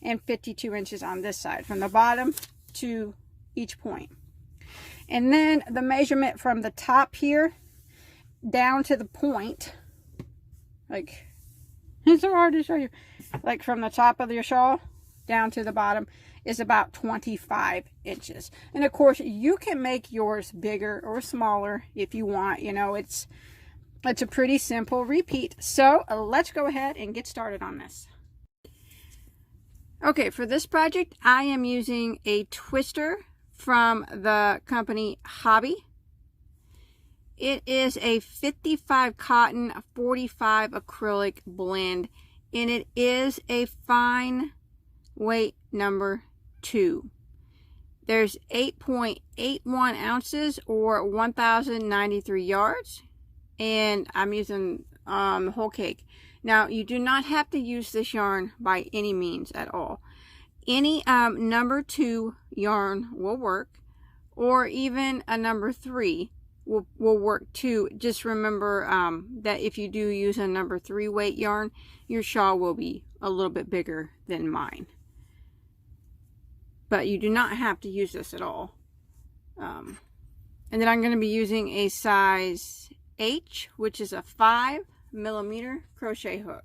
and 52 inches on this side, from the bottom to each point. And then the measurement from the top here down to the point, like, it's so hard to show you, like from the top of your shawl down to the bottom is about 25 inches. And of course you can make yours bigger or smaller if you want. You know, it's a pretty simple repeat. So let's go ahead and get started on this. Okay, for this project I am using a twister from the company Hobby. It is a 55 cotton, 45 acrylic blend, and it is a fine weight number 2. There's 8.81 ounces or 1,093 yards, and I'm using the whole cake. Now, you do not have to use this yarn by any means at all. Any number 2 yarn will work, or even a number 3 will work too. Just remember that if you do use a number 3 weight yarn, your shawl will be a little bit bigger than mine. But you do not have to use this at all. And then I'm going to be using a size H, which is a 5mm crochet hook.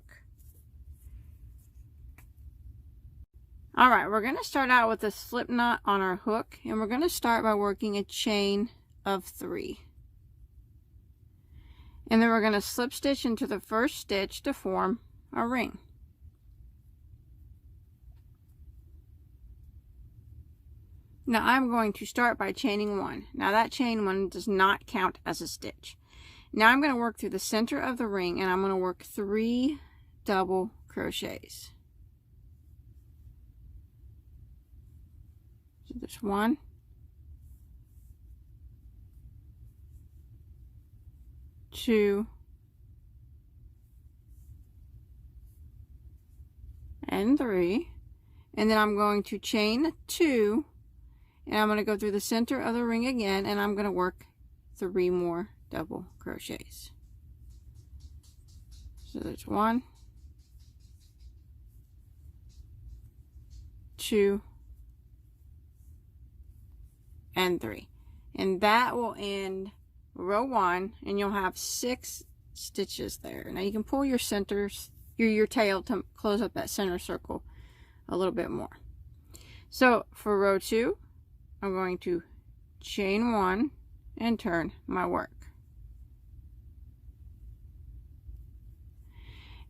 Alright, we're going to start out with a slip knot on our hook, and we're going to start by working a chain of 3. And then we're going to slip stitch into the first stitch to form a ring. Now I'm going to start by chaining 1. Now that chain 1 does not count as a stitch. Now I'm going to work through the center of the ring, and I'm going to work 3 double crochets. So there's 1, 2, and 3, and then I'm going to chain 2, and I'm going to go through the center of the ring again, and I'm going to work 3 more double crochets. So there's 1, 2, and 3, and that will end row 1, and you'll have 6 stitches there. Now you can pull your centers, your tail, to close up that center circle a little bit more. So for row 2, I'm going to chain 1 and turn my work.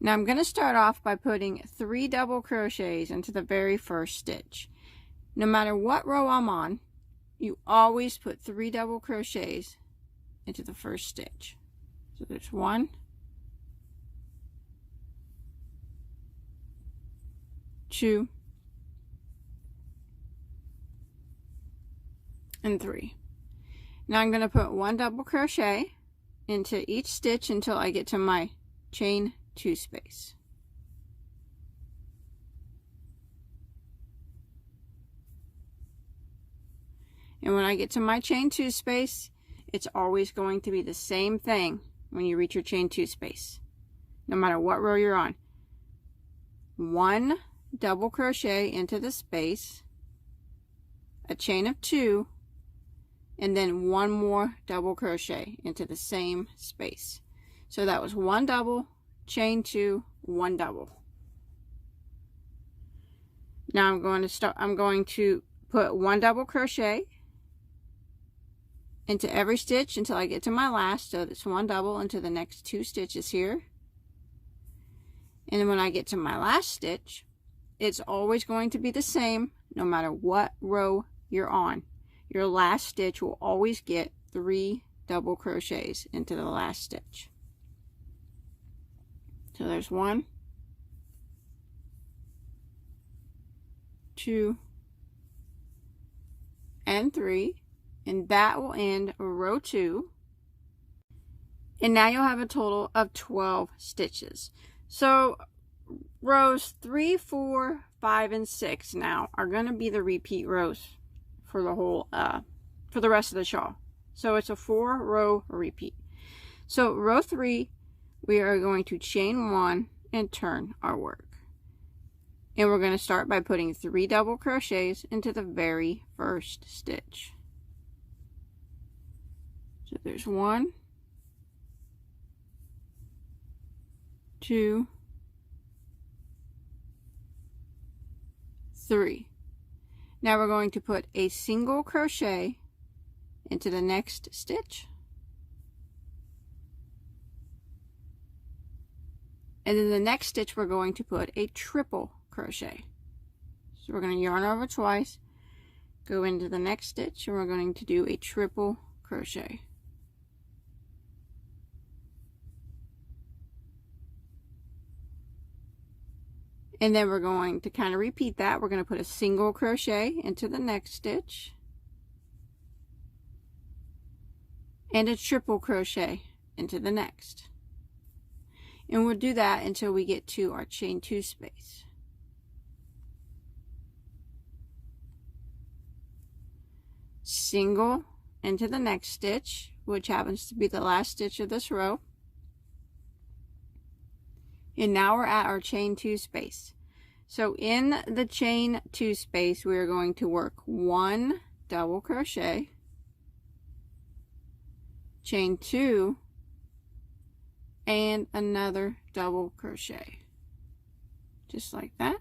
Now I'm going to start off by putting 3 double crochets into the very first stitch. No matter what row I'm on, you always put 3 double crochets into the first stitch. So there's 1, 2, and 3. Now I'm going to put 1 double crochet into each stitch until I get to my chain 2 space. And when I get to my chain 2 space, it's always going to be the same thing when you reach your chain 2 space, no matter what row you're on. 1 double crochet into the space, a chain of 2, and then 1 more double crochet into the same space. So that was 1 double, chain 2, 1 double. Now I'm going to put 1 double crochet into every stitch until I get to my last. So that's 1 double into the next 2 stitches here. And then when I get to my last stitch, it's always going to be the same no matter what row you're on. Your last stitch will always get 3 double crochets into the last stitch. So there's 1, 2, and 3, and that will end row 2. And now you'll have a total of 12 stitches. So rows 3, 4, 5, and 6 now are going to be the repeat rows for the whole for the rest of the shawl. So it's a 4-row repeat. So row 3, we are going to chain 1 and turn our work. And we're going to start by putting 3 double crochets into the very first stitch. So there's 1, 2, 3. Now we're going to put a single crochet into the next stitch. And in the next stitch, we're going to put a triple crochet. So we're going to yarn over twice, go into the next stitch, and we're going to do a triple crochet. And then we're going to kind of repeat that. We're going to put a single crochet into the next stitch and a triple crochet into the next. And we'll do that until we get to our chain 2 space. Single into the next stitch, which happens to be the last stitch of this row. And now we're at our chain 2 space. So in the chain 2 space, we are going to work 1 double crochet, chain 2, and another double crochet. Just like that.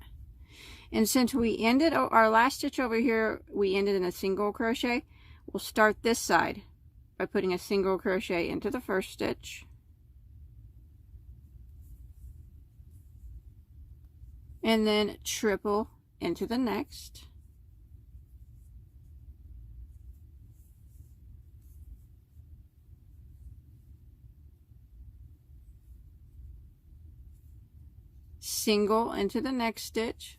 And since we ended our last stitch over here, we ended in a single crochet, we'll start this side by putting a single crochet into the first stitch. And then triple into the next. Single into the next stitch.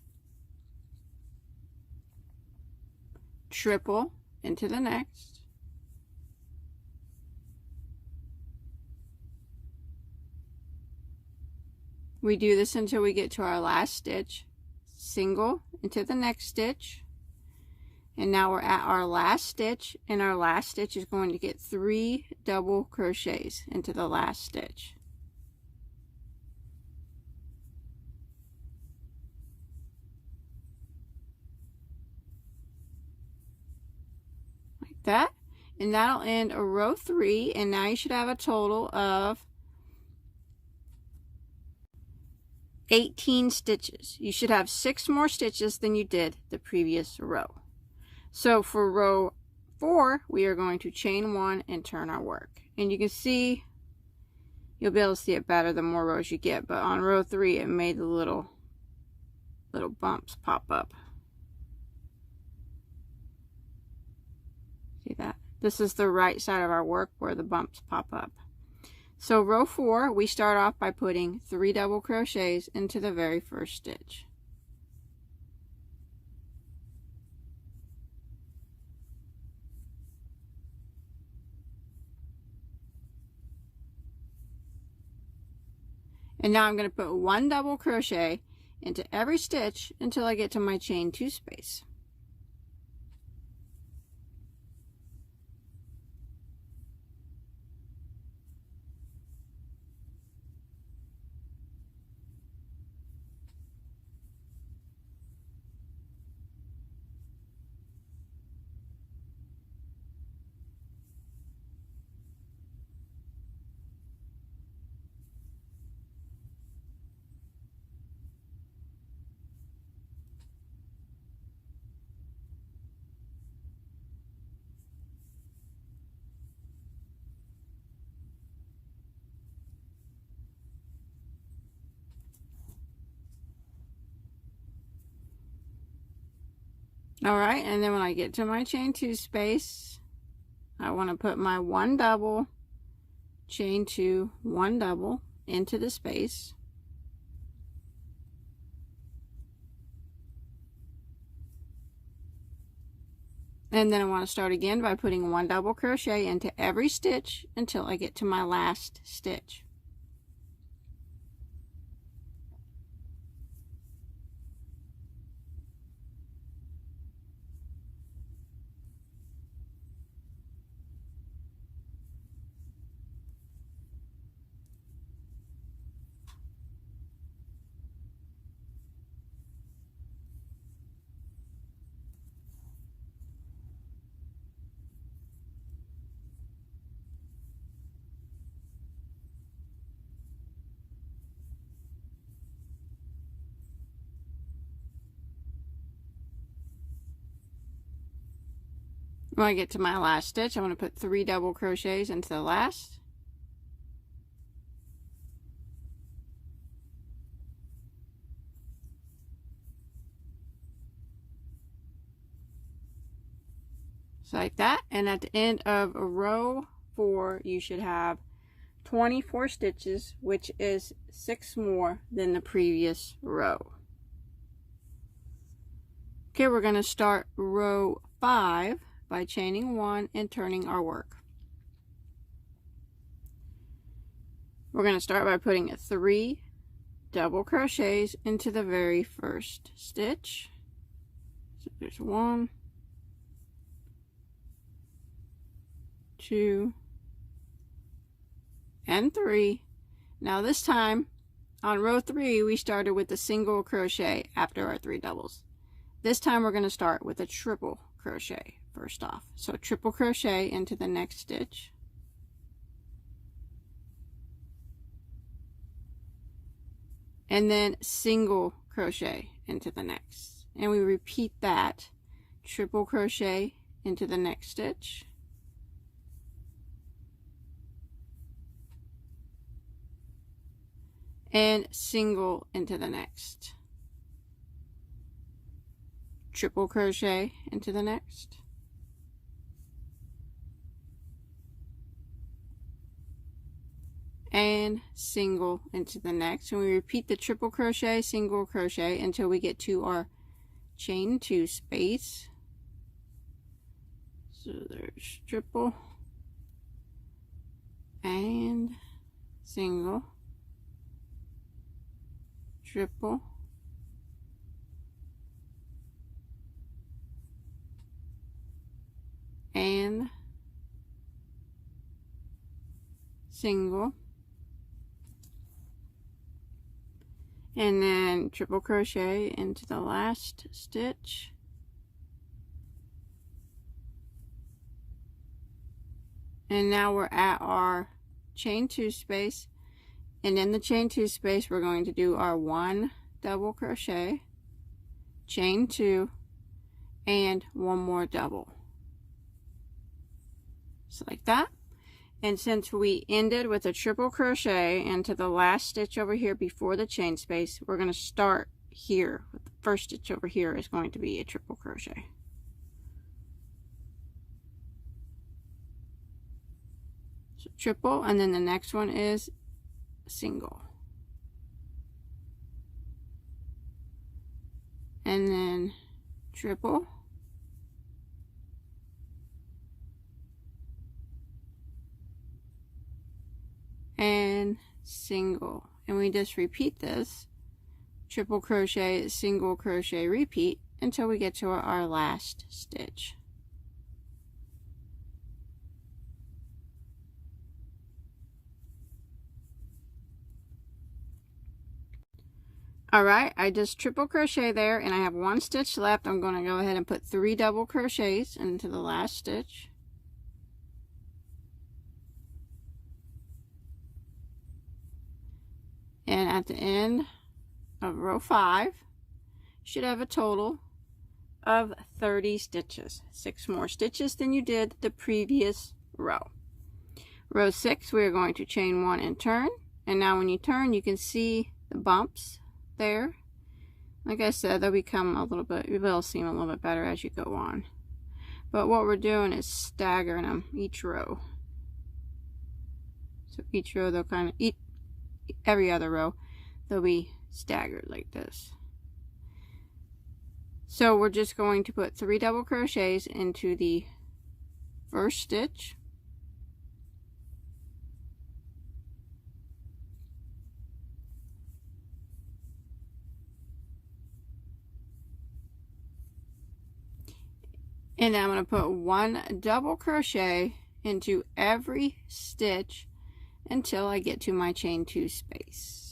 Triple into the next. We do this until we get to our last stitch. Single into the next stitch. And now we're at our last stitch, and our last stitch is going to get 3 double crochets into the last stitch. Like that. And that'll end a row 3, and now you should have a total of 18 stitches. You should have 6 more stitches than you did the previous row. So for row 4, we are going to chain 1 and turn our work. And you can see, you'll be able to see it better the more rows you get, but on row 3 it made the little bumps pop up. See that? This is the right side of our work where the bumps pop up. So row 4, we start off by putting 3 double crochets into the very first stitch. And now I'm going to put 1 double crochet into every stitch until I get to my chain 2 space. All right, and then when I get to my chain 2 space, I want to put my 1 double, chain 2, 1 double into the space. And then I want to start again by putting 1 double crochet into every stitch until I get to my last stitch. When I get to my last stitch, I'm going to put 3 double crochets into the last. So like that, and at the end of row 4, you should have 24 stitches, which is 6 more than the previous row. Okay, we're going to start row 5 by chaining 1 and turning our work. We're going to start by putting 3 double crochets into the very first stitch. So there's 1, 2, and 3. Now this time on row 3 we started with a single crochet after our 3 doubles. This time we're going to start with a triple crochet first off. So triple crochet into the next stitch, and then single crochet into the next, and we repeat that. Triple crochet into the next stitch, and single into the next, triple crochet into the next, and single into the next, and we repeat the triple crochet, single crochet until we get to our chain 2 space. So there's triple and single, triple, and single, and then triple crochet into the last stitch, and now we're at our chain 2 space, and in the chain 2 space we're going to do our 1 double crochet, chain 2, and 1 more double. So like that. And since we ended with a triple crochet into the last stitch over here before the chain space, we're going to start here with the first stitch over here is going to be a triple crochet. So triple, and then the next one is single, and then triple, and single, and we just repeat this, triple crochet, single crochet, repeat until we get to our last stitch. Alright, I just triple crochet there, and I have 1 stitch left. I'm going to go ahead and put 3 double crochets into the last stitch. And at the end of row 5, you should have a total of 30 stitches. 6 more stitches than you did the previous row. Row 6, we are going to chain 1 and turn. And now when you turn, you can see the bumps there. Like I said, they'll become a little bit, they'll seem a little bit better as you go on. But what we're doing is staggering them each row. So each row they'll kind of, every other row, they'll be staggered like this. So we're just going to put 3 double crochets into the first stitch. And then I'm going to put 1 double crochet into every stitch until I get to my chain 2 space.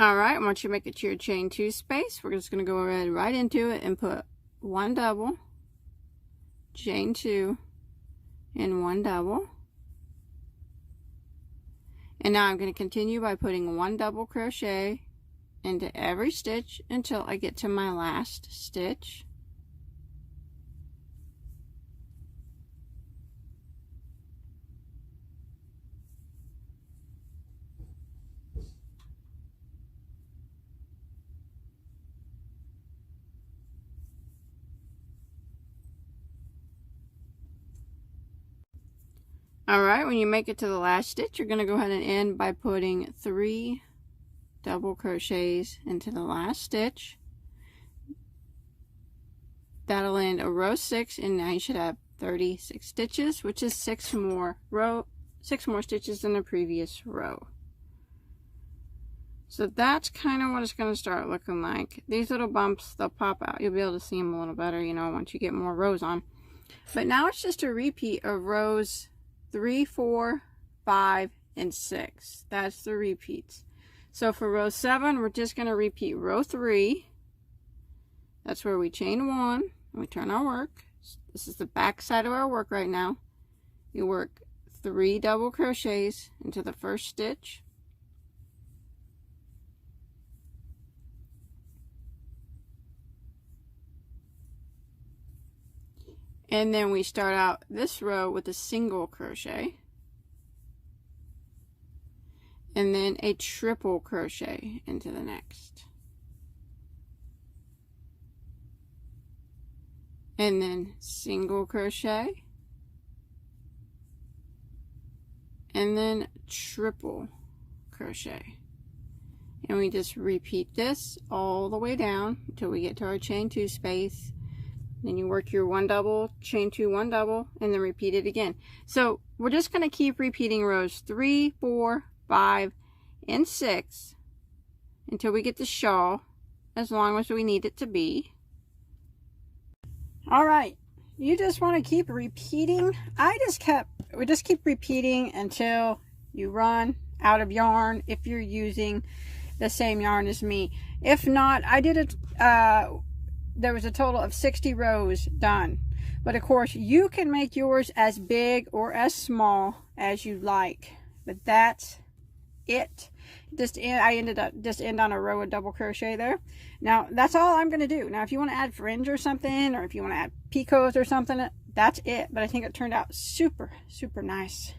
Alright, once you make it to your chain 2 space, we're just going to go right into it and put 1 double, chain 2, and 1 double. And now I'm going to continue by putting 1 double crochet into every stitch until I get to my last stitch. Alright, when you make it to the last stitch, you're going to go ahead and end by putting 3 double crochets into the last stitch. That'll end a row 6, and now you should have 36 stitches, which is 6 more stitches than the previous row. So that's kind of what it's going to start looking like. These little bumps, they'll pop out. You'll be able to see them a little better, you know, once you get more rows on. But now it's just a repeat of rows 3, 4, 5, and 6. That's the repeats. So for row 7, we're just going to repeat row 3. That's where we chain 1 and we turn our work. This is the back side of our work right now. You work 3 double crochets into the first stitch. And then we start out this row with a single crochet. And then a triple crochet into the next. And then single crochet. And then triple crochet. And we just repeat this all the way down until we get to our chain 2 space. Then you work your 1 double, chain 2, 1 double, and then repeat it again. So we're just going to keep repeating rows 3, 4, 5, and 6 until we get the shawl, as long as we need it to be. Alright, you just want to keep repeating. We just keep repeating until you run out of yarn if you're using the same yarn as me. If not, I did it, there was a total of 60 rows done. But of course, you can make yours as big or as small as you like. But that's it. I ended up just end on a row of double crochet there. Now, that's all I'm going to do. Now, if you want to add fringe or something, or if you want to add picots or something, that's it. But I think it turned out super, super nice.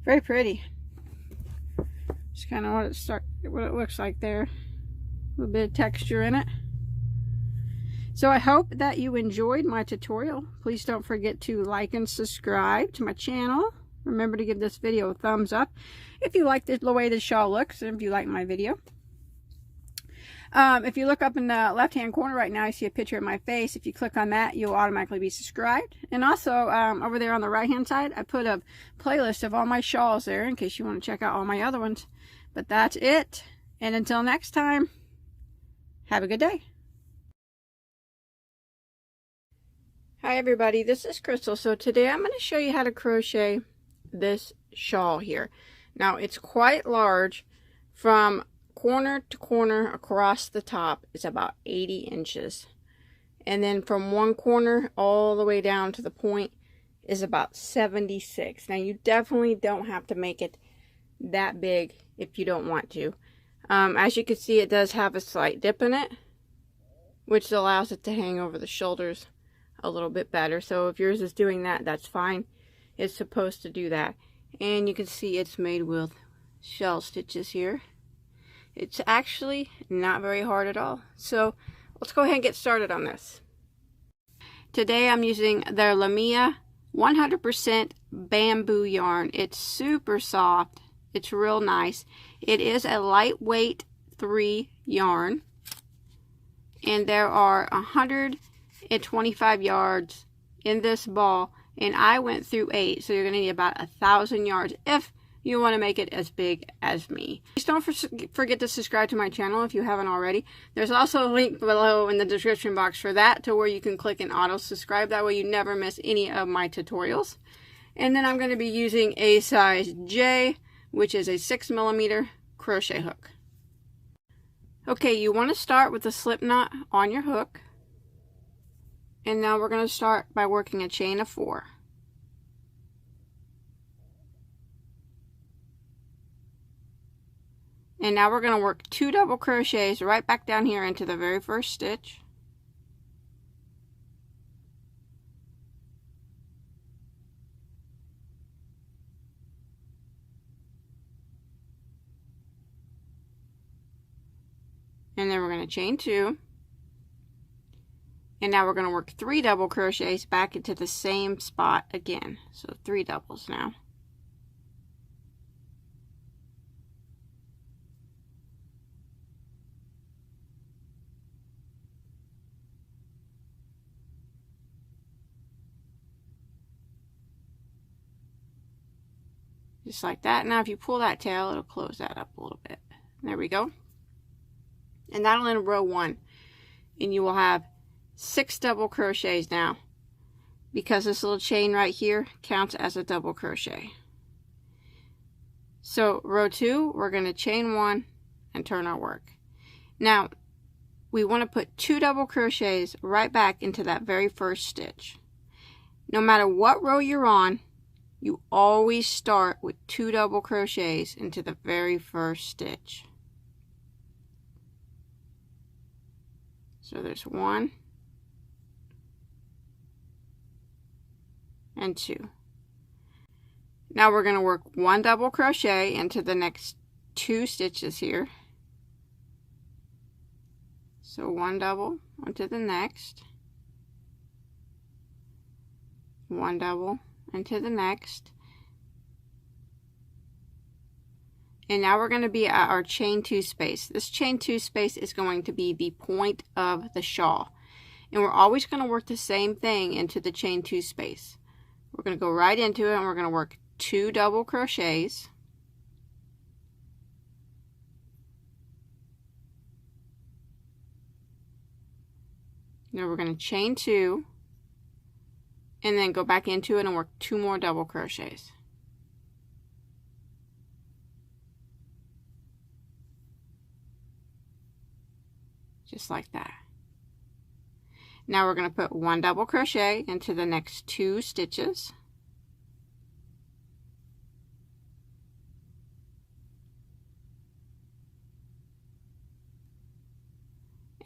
Very pretty. Just kind of what it looks like there. A little bit of texture in it. So I hope that you enjoyed my tutorial. Please don't forget to like and subscribe to my channel. Remember to give this video a thumbs up if you like the way the shawl looks and if you like my video. If you look up in the left hand corner right now, you see a picture of my face. If you click on that, you'll automatically be subscribed. And also over there on the right hand side, I put a playlist of all my shawls there in case you want to check out all my other ones. But that's it. And until next time, have a good day. Hi everybody, this is Crystal. So today I'm going to show you how to crochet this shawl here. Now it's quite large from corner to corner across the top is about 80 inches. And then from one corner all the way down to the point is about 76. Now you definitely don't have to make it that big if you don't want to. As you can see, it does have a slight dip in it, which allows it to hang over the shoulders a little bit better. So if yours is doing that, that's fine. It's supposed to do that. And you can see it's made with shell stitches here. It's actually not very hard at all. So let's go ahead and get started on this. Today I'm using their Lamia 100% bamboo yarn. It's super soft. It's real nice. It is a lightweight 3 yarn. And there are 125 yards in this ball. And I went through 8. So you're going to need about 1,000 yards if you want to make it as big as me. Please don't forget to subscribe to my channel if you haven't already. There's also a link below in the description box for that, to where you can click and auto subscribe. That way you never miss any of my tutorials. And then I'm going to be using a size J, which is a 6mm crochet hook. Okay, you want to start with a slip knot on your hook. And now we're going to start by working a chain of 4. And now we're going to work 2 double crochets right back down here into the very first stitch. And then we're going to chain 2. And now we're going to work 3 double crochets back into the same spot again. So 3 doubles now. Just like that. Now if you pull that tail, it'll close that up a little bit. There we go. And that'll end row 1. And you will have 6 double crochets now, because this little chain right here counts as a double crochet. So row 2, we're going to chain 1 and turn our work. Now we want to put 2 double crochets right back into that very first stitch. No matter what row you're on, you always start with 2 double crochets into the very first stitch. So there's 1 and 2. Now we're going to work 1 double crochet into the next 2 stitches here. So 1 double onto the next, 1 double into the next, and now we're going to be at our chain 2 space. This chain 2 space is going to be the point of the shawl, and we're always going to work the same thing into the chain 2 space. We're going to go right into it, and we're going to work 2 double crochets, now we're going to chain 2, and then go back into it and work 2 more double crochets. Just like that. Now we're going to put 1 double crochet into the next 2 stitches.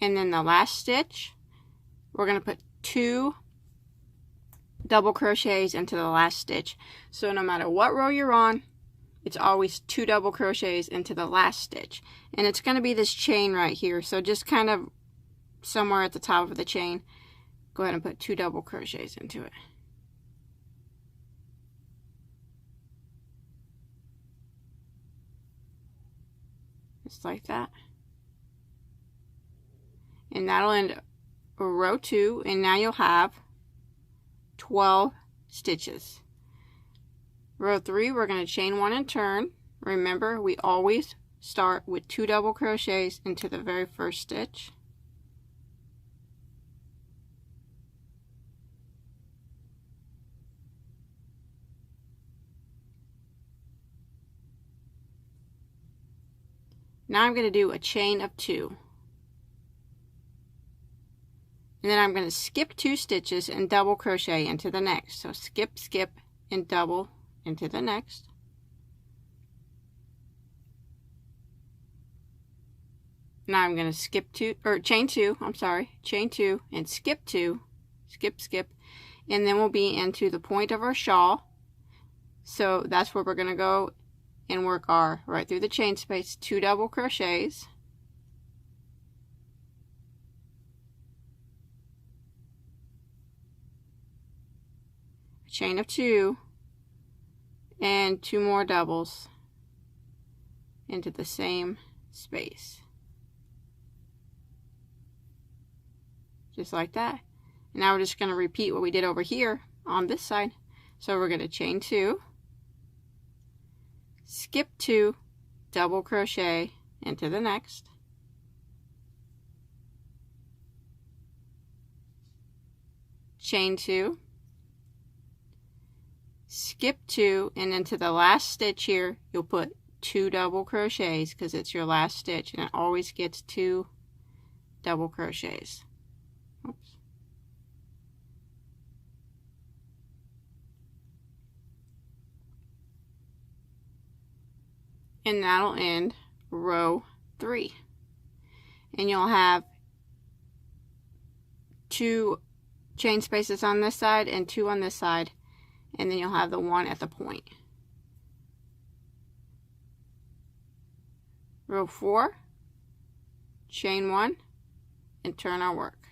And then the last stitch, we're going to put 2 double crochets into the last stitch. So no matter what row you're on, it's always 2 double crochets into the last stitch. And it's going to be this chain right here. So just kind of somewhere at the top of the chain, go ahead and put 2 double crochets into it. Just like that. And that'll end row 2, and now you'll have 12 stitches. Row 3, we're going to chain 1 and turn. Remember, we always start with 2 double crochets into the very first stitch. Now I'm going to do a chain of 2. And then I'm going to skip 2 stitches and double crochet into the next. So skip, skip, and double into the next. Now I'm going to skip 2, or chain 2, I'm sorry, chain 2 and skip 2, skip, skip, and then we'll be into the point of our shawl. So that's where we're going to go and work our, right through the chain space, 2 double crochets. A chain of 2 and 2 more doubles into the same space. Just like that. And now we're just going to repeat what we did over here on this side. So we're going to chain 2, skip 2, double crochet into the next, chain 2, skip 2, and into the last stitch here you'll put 2 double crochets because it's your last stitch, and it always gets 2 double crochets. Oops. And that'll end row 3. And you'll have 2 chain spaces on this side and 2 on this side, and then you'll have the 1 at the point. Row 4, chain 1, and turn our work.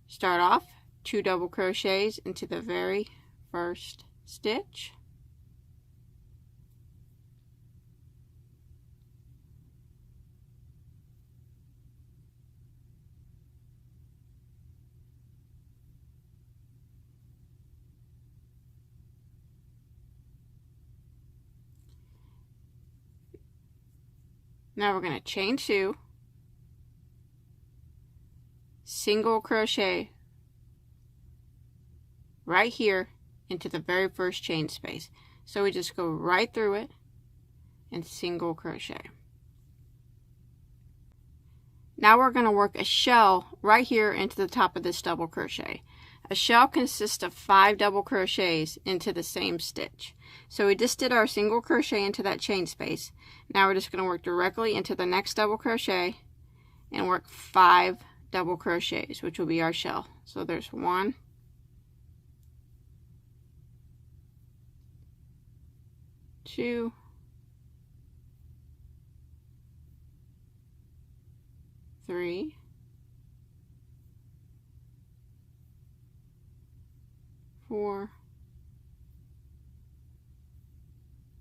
Start off 2 double crochets into the very first stitch. Now we're going to chain 2, single crochet right here into the very first chain space. So we just go right through it and single crochet. Now we're going to work a shell right here into the top of this double crochet. A shell consists of 5 double crochets into the same stitch. So we just did our single crochet into that chain space. Now we're just going to work directly into the next double crochet and work 5 double crochets, which will be our shell. So there's 1, 2, 3, 4,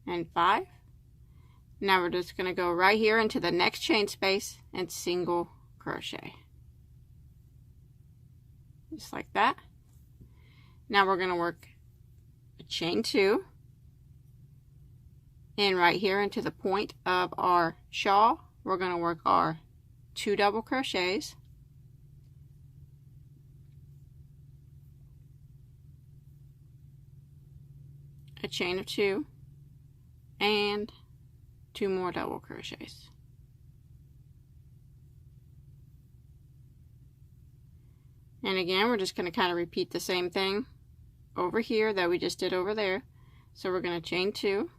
and 5. Now we're just going to go right here into the next chain space and single crochet. Just like that. Now we're going to work a chain 2 and right here into the point of our shawl we're going to work our 2 double crochets, a chain of 2, and 2 more double crochets. And again, we're just going to kind of repeat the same thing over here that we just did over there. So we're going to chain 2,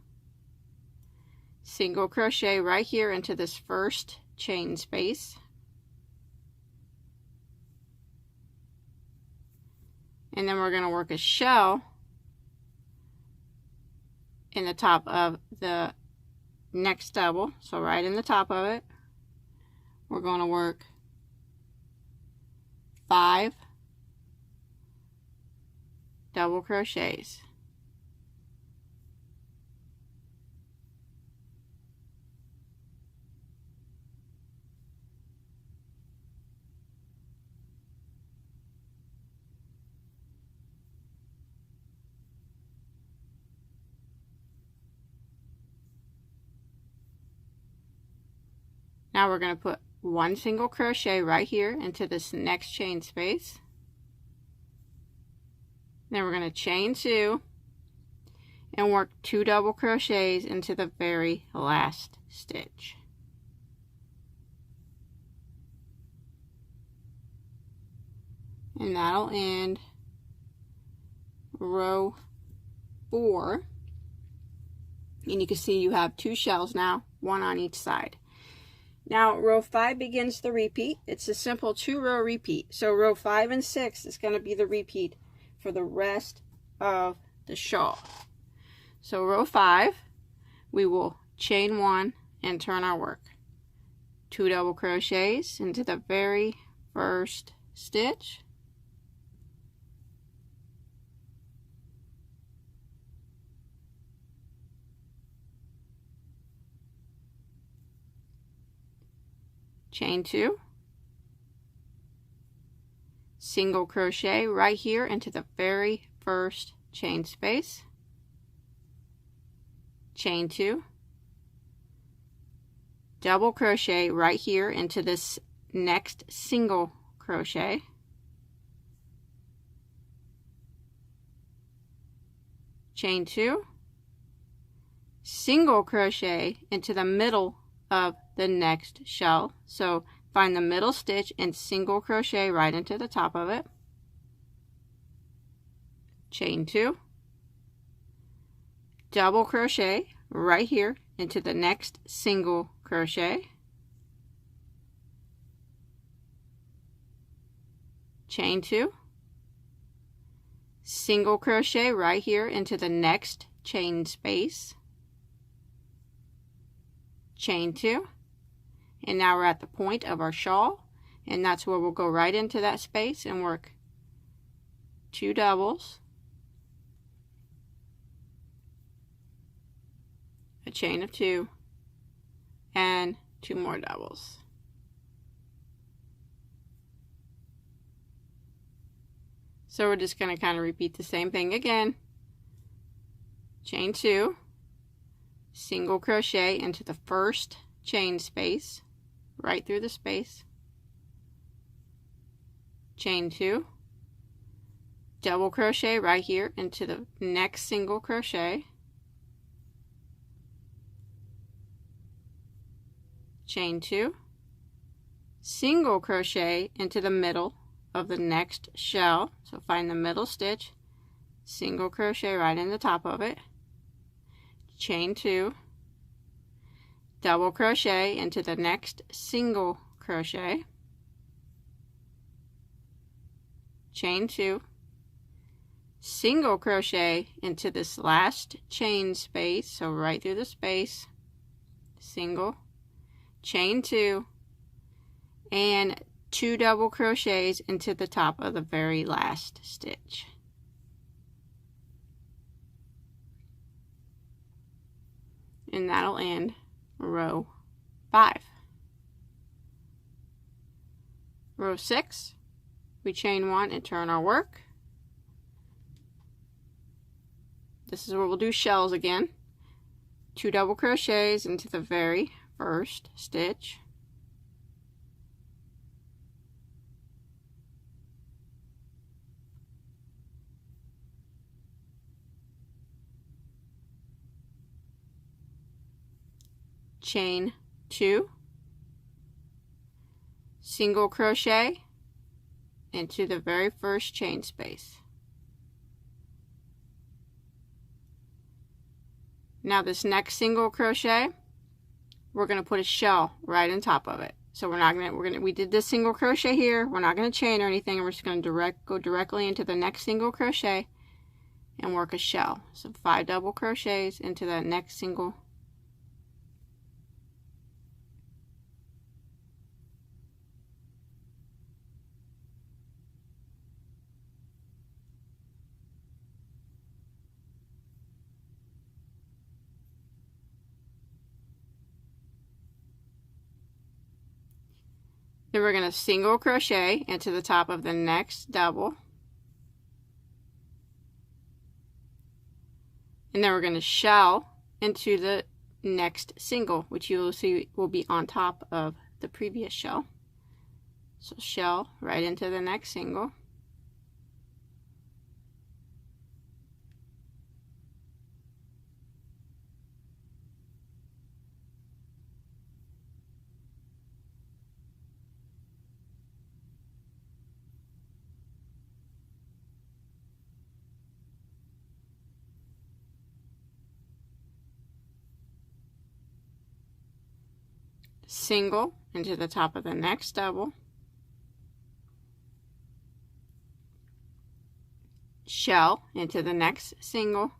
single crochet right here into this first chain space, and then we're going to work a shell in the top of the next double. So right in the top of it we're going to work 5 double crochets. Now we're going to put 1 single crochet right here into this next chain space. Then we're going to chain 2, and work 2 double crochets into the very last stitch. And that'll end row 4. And you can see you have 2 shells now, 1 on each side. Now row 5 begins the repeat. It's a simple 2-row repeat. So row 5 and 6 is going to be the repeat for the rest of the shawl. So row 5, we will chain 1 and turn our work. 2 double crochets into the very first stitch. Chain 2, single crochet right here into the very first chain space, chain 2, double crochet right here into this next single crochet, chain 2, single crochet into the middle of the next shell. So find the middle stitch and single crochet right into the top of it, chain 2, double crochet right here into the next single crochet, chain 2, single crochet right here into the next chain space, chain 2, and now we're at the point of our shawl, and that's where we'll go right into that space and work 2 doubles, a chain of 2, and 2 more doubles. So we're just going to kind of repeat the same thing again. Chain 2, single crochet into the first chain space, right through the space, chain 2, double crochet right here into the next single crochet, chain 2, single crochet into the middle of the next shell. So find the middle stitch, single crochet right in the top of it, chain 2, double crochet into the next single crochet, chain 2, single crochet into this last chain space, so right through the space, single, chain 2, and 2 double crochets into the top of the very last stitch. And that'll end row 5. Row 6, we chain 1 and turn our work. This is where we'll do shells again. 2 double crochets into the very first stitch, chain 2, single crochet into the very first chain space. Now this next single crochet, we're going to put a shell right on top of it. So we did this single crochet here, we're not going to chain or anything, we're just going to go directly into the next single crochet and work a shell. So 5 double crochets into that next single. Then we're going to single crochet into the top of the next double. And then we're going to shell into the next single, which you will see will be on top of the previous shell. So shell right into the next single. single into the top of the next double, shell into the next single,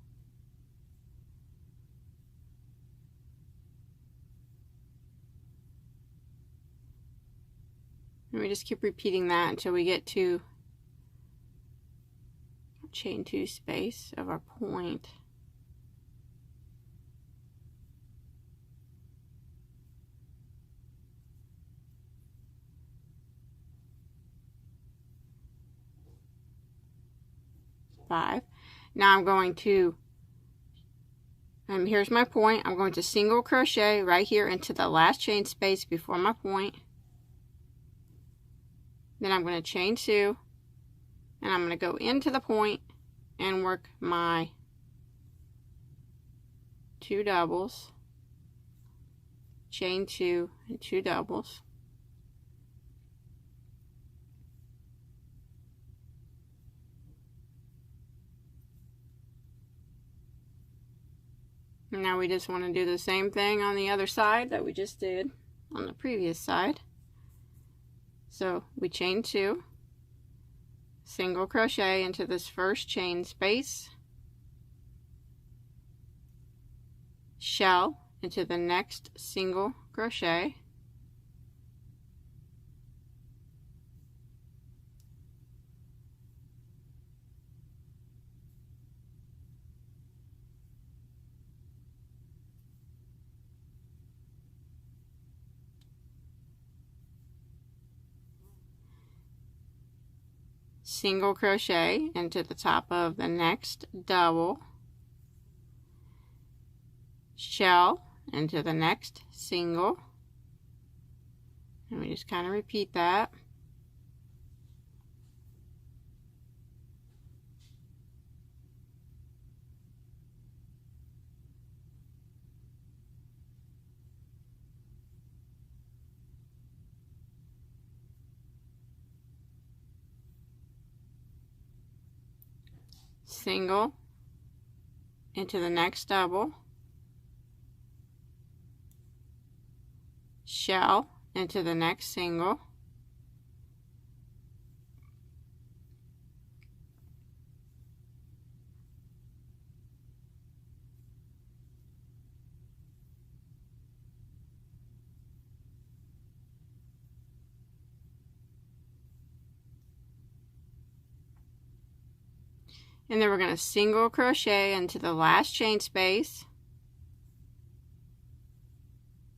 and we just keep repeating that until we get to chain 2 space of our point. Five. Now I'm going to, here's my point, I'm going to single crochet right here into the last chain space before my point. Then I'm going to chain 2, and I'm going to go into the point and work my 2 doubles, chain 2 and 2 doubles. Now we just want to do the same thing on the other side that we just did on the previous side. So we chain 2, single crochet into this first chain space, shell into the next single crochet, single crochet into the top of the next double, shell into the next single, and we just kind of repeat that. Single into the next double, shell into the next single, and then we're going to single crochet into the last chain space,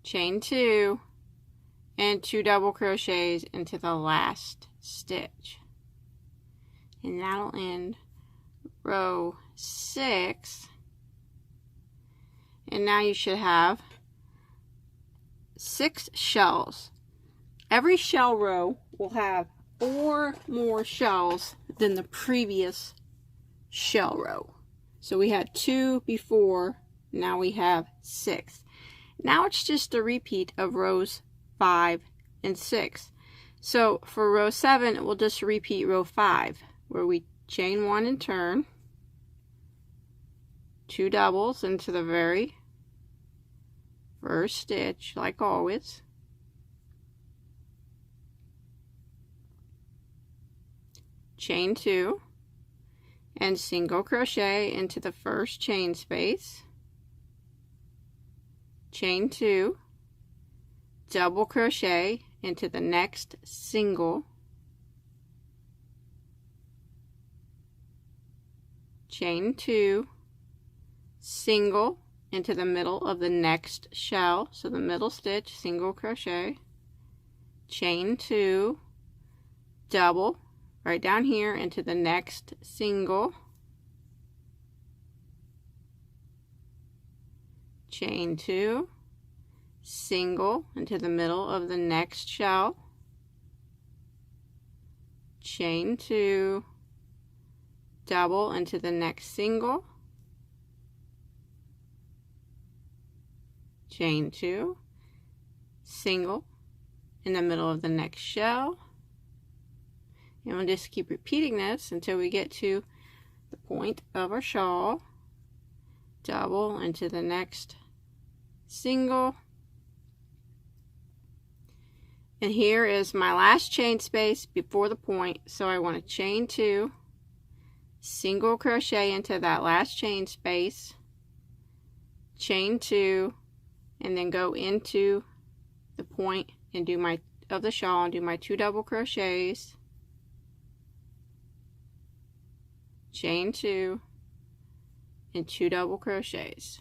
chain 2, and 2 double crochets into the last stitch, and that'll end row 6. And now you should have 6 shells. Every shell row will have 4 more shells than the previous shell row. So we had 2 before, now we have 6. Now it's just a repeat of rows 5 and 6. So for row 7, we'll just repeat row 5, where we chain 1 and turn, 2 doubles into the very first stitch, like always, chain 2, and single crochet into the first chain space, chain 2, double crochet into the next single, chain 2, single into the middle of the next shell, so the middle stitch, single crochet, chain 2, double right down here into the next single, chain 2, single into the middle of the next shell, chain 2, double into the next single, chain 2, single in the middle of the next shell, and we'll just keep repeating this until we get to the point of our shawl, double into the next single, And here is my last chain space before the point, so I want to chain 2, single crochet into that last chain space, chain 2, and then go into the point and do my of the shawl and do my 2 double crochets, chain 2, and 2 double crochets.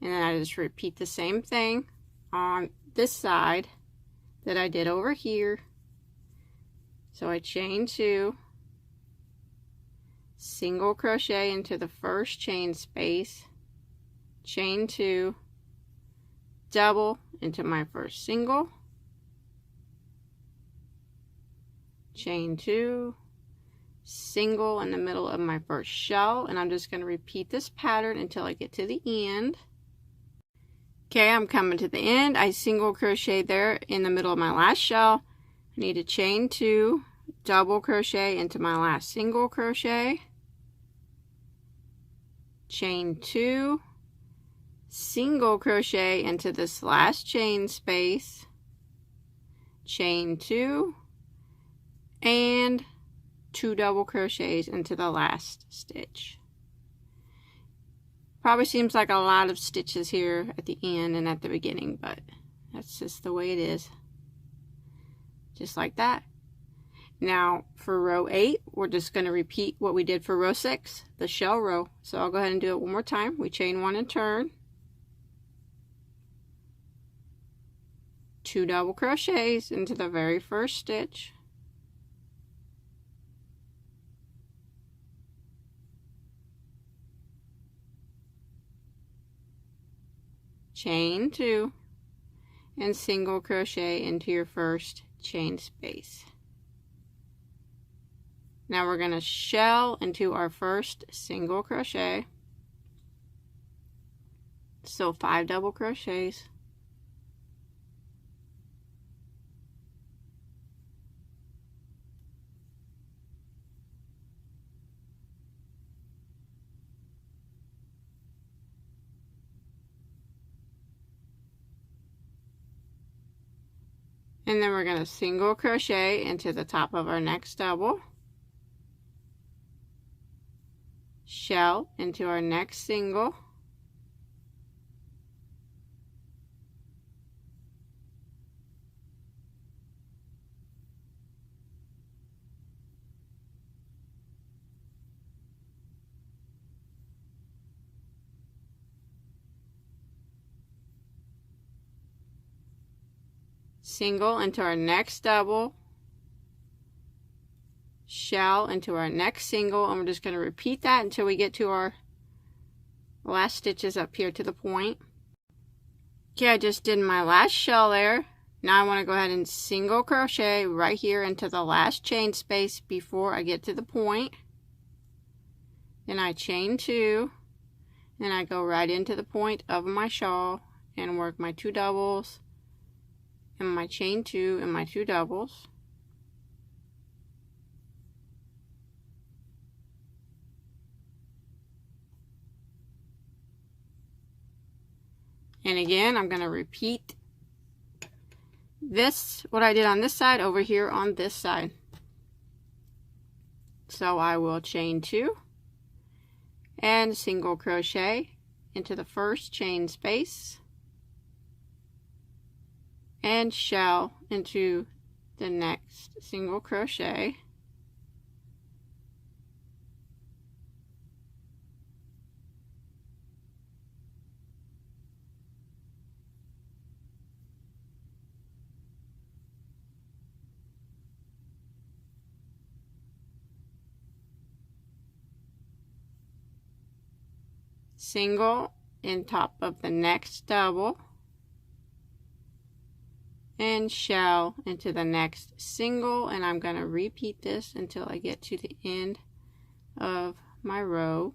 And then I just repeat the same thing on this side that I did over here. So I chain 2, single crochet into the first chain space, chain 2, double into my first single, chain 2, single in the middle of my first shell, and I'm just going to repeat this pattern until I get to the end. Okay, I'm coming to the end. I single crochet there in the middle of my last shell. I need to chain 2, double crochet into my last single crochet, chain 2, single crochet into this last chain space, chain 2, and 2 double crochets into the last stitch. Probably seems like a lot of stitches here at the end and at the beginning, but that's just the way it is. Just like that. Now for row 8, we're just going to repeat what we did for row 6, the shell row. So I'll go ahead and do it one more time. We chain 1 and turn, 2 double crochets into the very first stitch, chain 2, and single crochet into your first chain space. Now we're going to shell into our first single crochet, so 5 double crochets, and then we're going to single crochet into the top of our next double, shell into our next single, single into our next double, shell into our next single, and we're just going to repeat that until we get to our last stitches up here to the point. Okay, I just did my last shell there. Now I want to go ahead and single crochet right here into the last chain space before I get to the point. Then I chain 2, and I go right into the point of my shawl and work my 2 doubles and my chain 2 and my 2 doubles. And again, I'm going to repeat this, what I did on this side, over here on this side. So I will chain 2 and single crochet into the first chain space and shell into the next single crochet, single in top of the next double, and shell into the next single, and I'm going to repeat this until I get to the end of my row.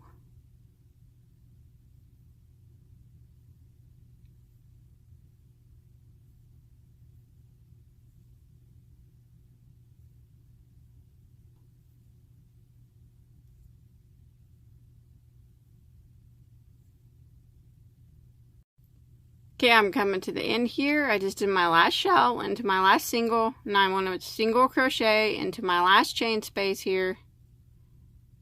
Okay, I'm coming to the end here. I just did my last shell into my last single. Now I want to single crochet into my last chain space here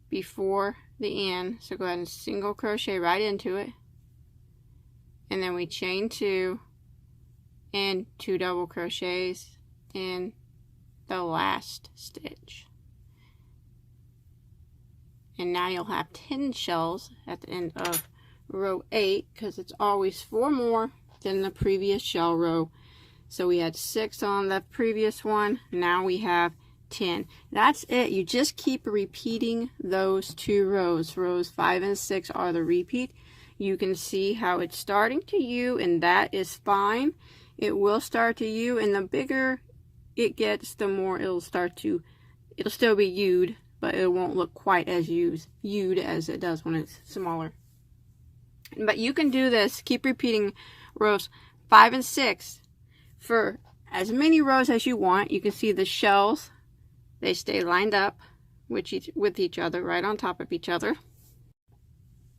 before the end. So go ahead and single crochet right into it. And then we chain 2 and 2 double crochets in the last stitch. And now you'll have 10 shells at the end of row 8, because it's always 4 more than the previous shell row. So we had 6 on the previous one, now we have 10. That's it. You just keep repeating those 2 rows. Rows 5 and 6 are the repeat. You can see how it's starting to U, and that is fine. It will start to U, and the bigger it gets, the more it'll start to, it'll still be U'd, but it won't look quite as U'd as it does when it's smaller. But you can do this, keep repeating rows 5 and 6 for as many rows as you want. You can see the shells, they stay lined up with each other, right on top of each other.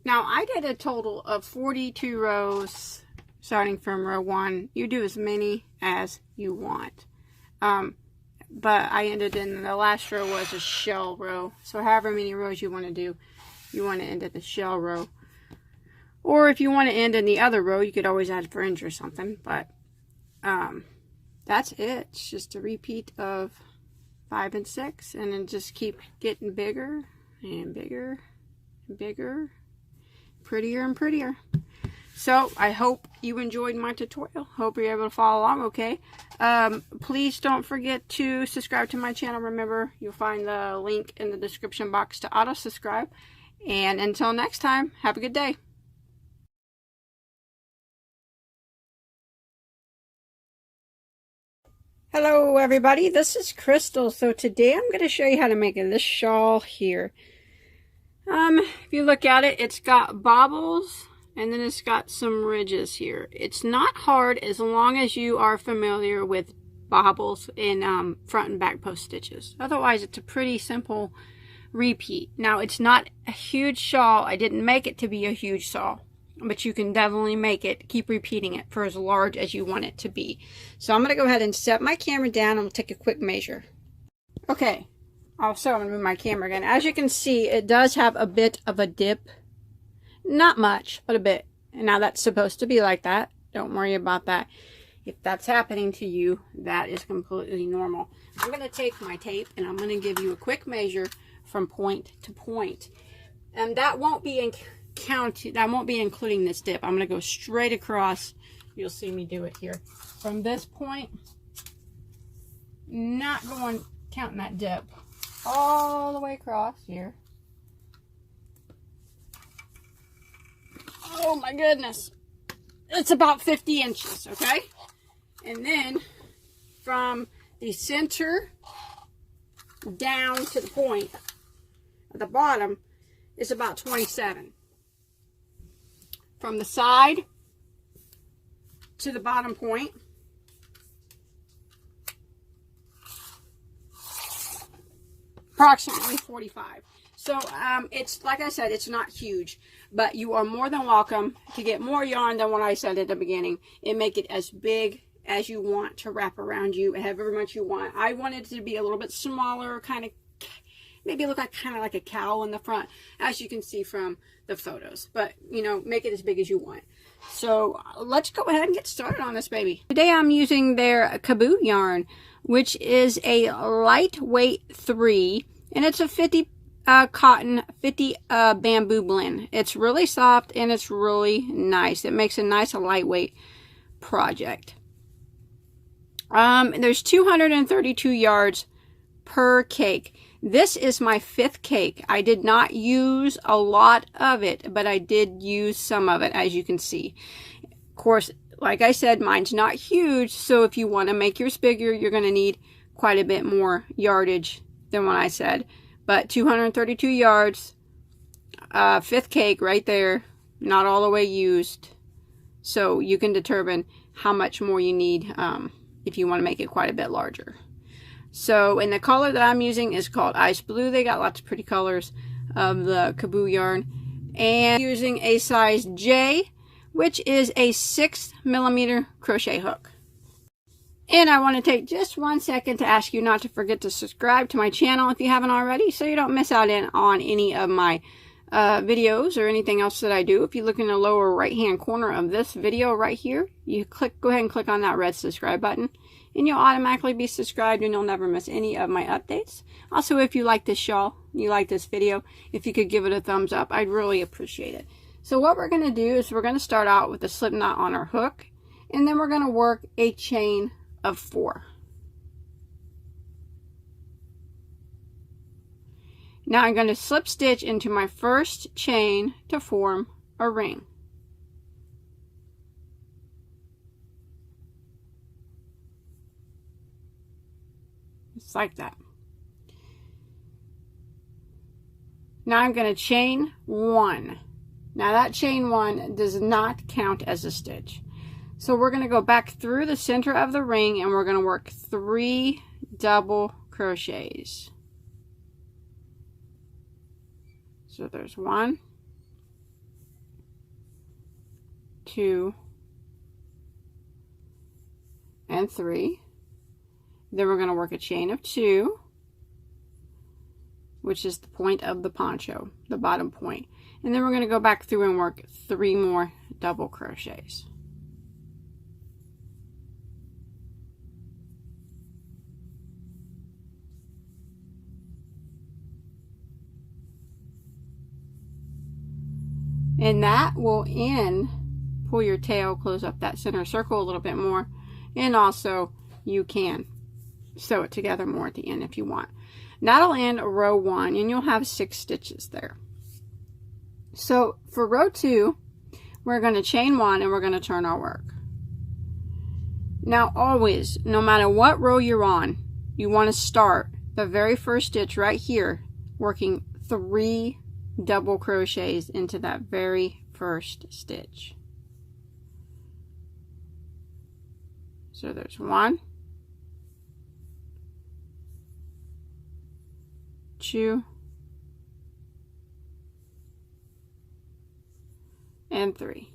Now I did a total of 42 rows starting from row 1. You do as many as you want. But I ended in the last row was a shell row. So however many rows you want to do, you want to end at the shell row. Or if you want to end in the other row, you could always add fringe or something. But that's it. It's just a repeat of 5 and 6. And then just keep getting bigger and bigger and bigger. Prettier and prettier. So I hope you enjoyed my tutorial. Hope you're able to follow along, okay? Please don't forget to subscribe to my channel. Remember, you'll find the link in the description box to auto-subscribe. And until next time, have a good day. Hello everybody, this is Crystal. So today I'm going to show you how to make this shawl here. If you look at it, it's got bobbles and then it's got some ridges here. It's not hard as long as you are familiar with bobbles in front and back post stitches. Otherwise, it's a pretty simple repeat. Now, it's not a huge shawl. I didn't make it to be a huge shawl, but you can definitely make it. Keep repeating it for as large as you want it to be. So I'm going to go ahead and set my camera down and we'll take a quick measure. Okay, also I'm going to move my camera again. As you can see, it does have a bit of a dip. Not much, but a bit. And now that's supposed to be like that. Don't worry about that. If that's happening to you, that is completely normal. I'm going to take my tape and I'm going to give you a quick measure from point to point. And that won't be including this dip. I'm going to go straight across. You'll see me do it here. From this point, not counting that dip, all the way across here. Oh my goodness. It's about 50 inches, okay? And then from the center down to the point at the bottom is about 27. From the side to the bottom point, approximately 45. So it's, like I said, it's not huge, but you are more than welcome to get more yarn than what I said at the beginning and make it as big as you want to wrap around you, however much you want. I wanted it to be a little bit smaller, kind of, maybe look like kind of like a cowl in the front, as you can see from the photos, but you know, make it as big as you want. So let's go ahead and get started on this baby. Today I'm using their Kaboo yarn, which is a lightweight 3, and it's a 50 cotton 50 bamboo blend. It's really soft and it's really nice. It makes a nice lightweight project. There's 232 yards per cake. This is my 5th cake. I did not use a lot of it, but I did use some of it, as you can see. Of course, like I said, mine's not huge, so if you want to make yours bigger, you're going to need quite a bit more yardage than what I said. But 232 yards, 5th cake right there, not all the way used. So you can determine how much more you need if you want to make it quite a bit larger. So, and the color that I'm using is called Ice Blue. They got lots of pretty colors of the Kaboo yarn. And using a size J, which is a 6mm crochet hook. And I want to take just 1 second to ask you not to forget to subscribe to my channel if you haven't already, so you don't miss out on any of my videos or anything else that I do. If you look in the lower right hand corner of this video right here, you go ahead and click on that red subscribe button, and you'll automatically be subscribed and you'll never miss any of my updates. Also, if you like this shawl, you like this video, if you could give it a thumbs up, I'd really appreciate it. So what we're going to do is we're going to start out with a slip knot on our hook, and then we're going to work a chain of 4. Now I'm going to slip stitch into my first chain to form a ring. Just like that. Now I'm going to chain 1. Now that chain 1 does not count as a stitch. So we're going to go back through the center of the ring and we're going to work 3 double crochets. So there's 1, 2, and 3. Then we're going to work a chain of 2, which is the point of the poncho, the bottom point. And then we're going to go back through and work 3 more double crochets. And that will end, pull your tail, close up that center circle a little bit more, and also you can sew it together more at the end if you want. That'll end row 1, and you'll have 6 stitches there. So for row 2, we're going to chain 1 and we're going to turn our work. Now always, no matter what row you're on, you want to start the very first stitch right here, working 3 double crochets into that very first stitch. So there's 1, 2, and 3.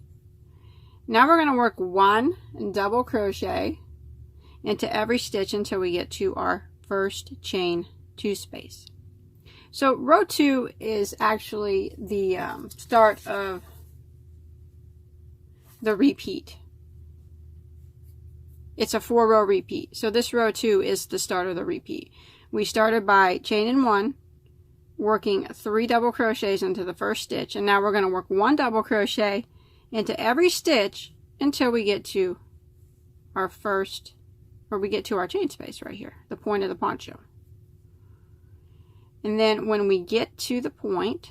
Now we're going to work 1 double crochet into every stitch until we get to our first chain 2 space. So row 2 is actually the start of the repeat. It's a 4-row repeat. So this row 2 is the start of the repeat. We started by chaining 1, working 3 double crochets into the first stitch, and now we're going to work 1 double crochet into every stitch until we get to our first, or we get to our chain space right here, the point of the poncho. And then when we get to the point,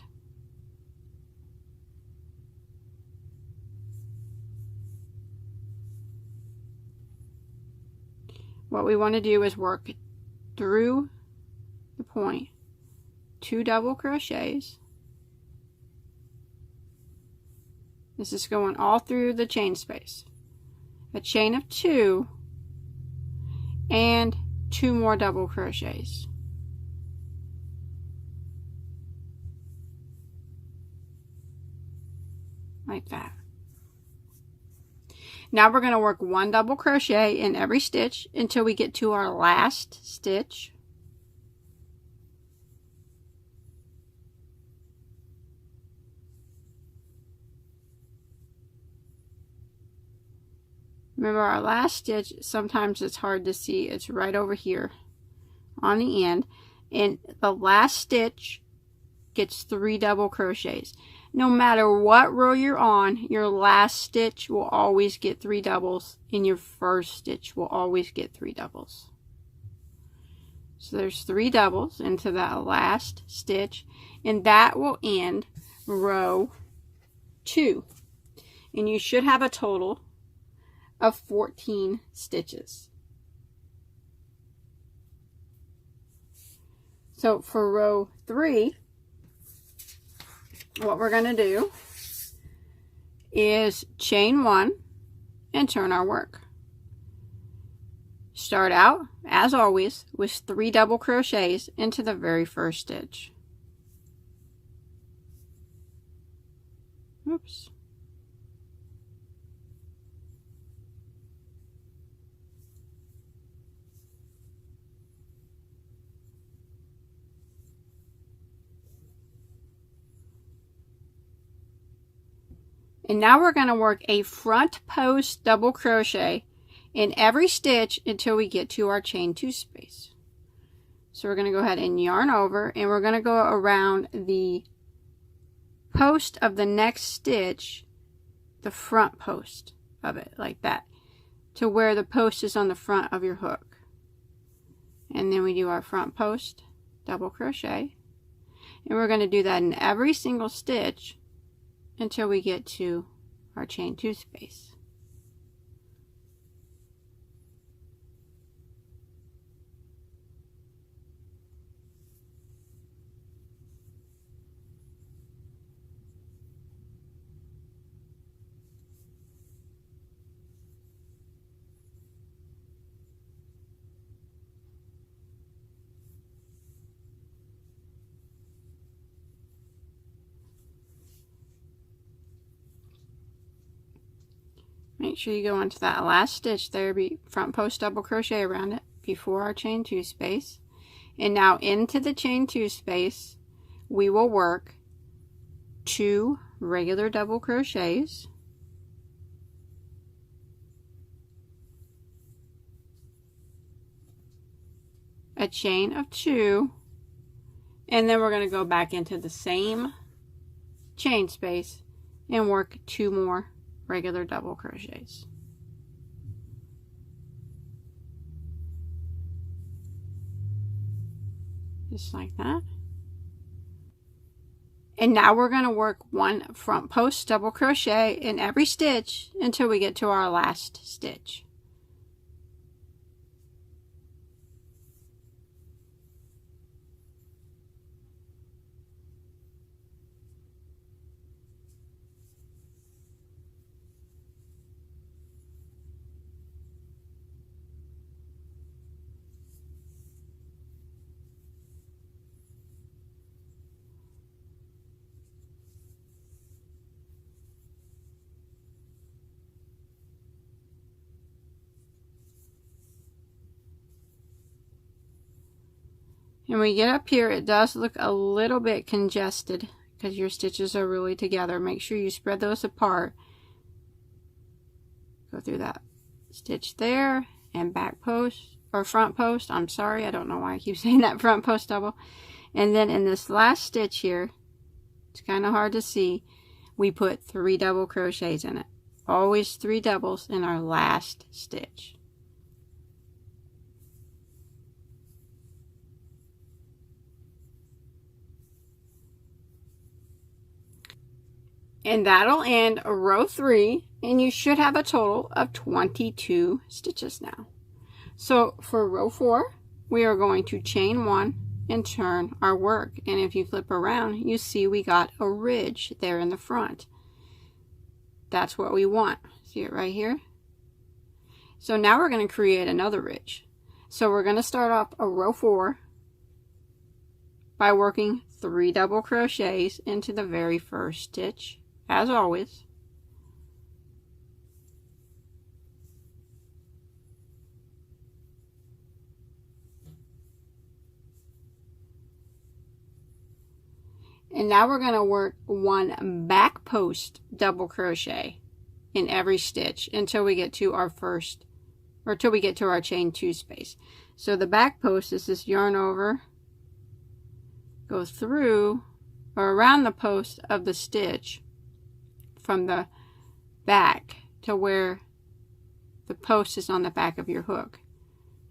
what we want to do is work through the point 2 double crochets. This is going all through the chain space. A chain of 2 and 2 more double crochets. Like that. Now we're going to work 1 double crochet in every stitch until we get to our last stitch. Remember, our last stitch, sometimes it's hard to see. It's right over here on the end, and the last stitch gets 3 double crochets. No matter what row you're on, your last stitch will always get 3 doubles, and your first stitch will always get 3 doubles. So there's 3 doubles into that last stitch, and that will end row 2. And you should have a total of 14 stitches. So for row 3, what we're going to do is chain 1 and turn our work. Start out, as always, with 3 double crochets into the very first stitch. Oops. And now we're going to work a front post double crochet in every stitch until we get to our chain 2 space. So we're going to go ahead and yarn over, and we're going to go around the post of the next stitch, the front post of it, like that, to where the post is on the front of your hook. And then we do our front post double crochet, and we're going to do that in every single stitch until we get to our chain 2 space. Make sure you go into that last stitch there, front post double crochet around it before our chain 2 space. And now into the chain 2 space, we will work 2 regular double crochets, a chain of 2, and then we're going to go back into the same chain space and work 2 more regular double crochets. Just like that. And now we're going to work 1 front post double crochet in every stitch until we get to our last stitch. And when we get up here, it does look a little bit congested because your stitches are really together. Make sure you spread those apart. Go through that stitch there and back post, or front post. I'm sorry, I don't know why I keep saying that, front post double. And then in this last stitch here, it's kind of hard to see, we put 3 double crochets in it. Always 3 doubles in our last stitch. And that'll end row 3, and you should have a total of 22 stitches now. So for row 4, we are going to chain 1 and turn our work. And if you flip around, you see we got a ridge there in the front. That's what we want. See it right here? So now we're going to create another ridge. So we're going to start off a row 4 by working 3 double crochets into the very first stitch, as always. And now we're going to work 1 back post double crochet in every stitch until we get to our first, or till we get to our chain 2 space. So the back post is this yarn over, go through or around the post of the stitch from the back to where the post is on the back of your hook,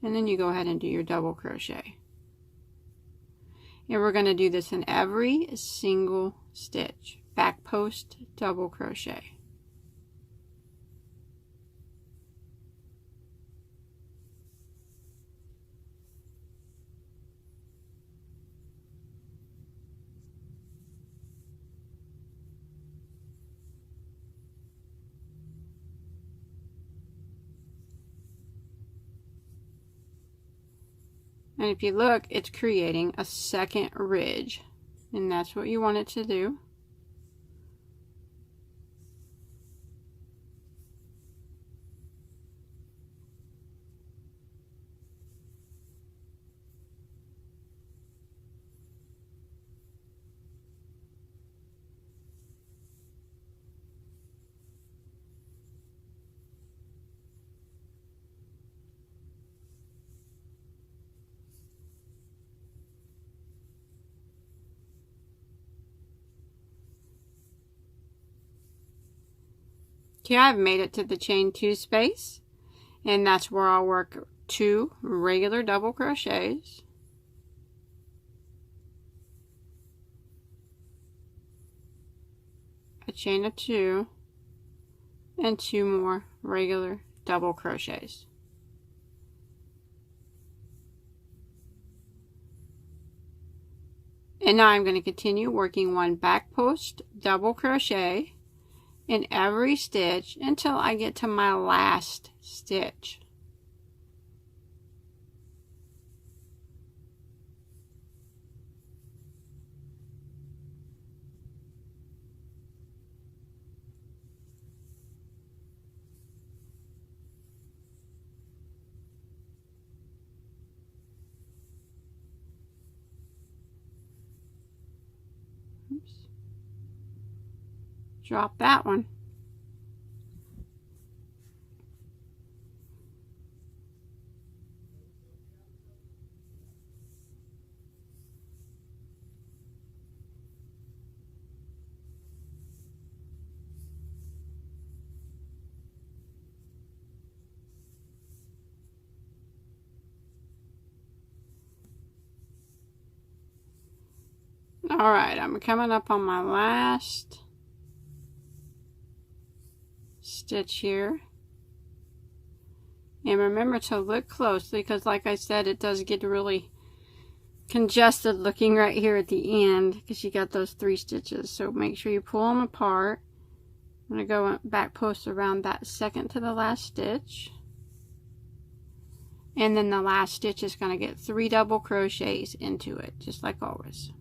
and then you go ahead and do your double crochet. And we're going to do this in every single stitch. Back post double crochet. And if you look, it's creating a second ridge, and that's what you want it to do. Okay, I've made it to the chain 2 space, and that's where I'll work 2 regular double crochets, a chain of 2, and 2 more regular double crochets. And now I'm going to continue working 1 back post double crochet in every stitch until I get to my last stitch. Oops. Drop that one. Alright, I'm coming up on my last stitch here. And remember to look closely, because like I said, it does get really congested looking right here at the end, because you got those 3 stitches. So make sure you pull them apart. I'm going to go back post around that second to the last stitch. And then the last stitch is going to get 3 double crochets into it, just like always.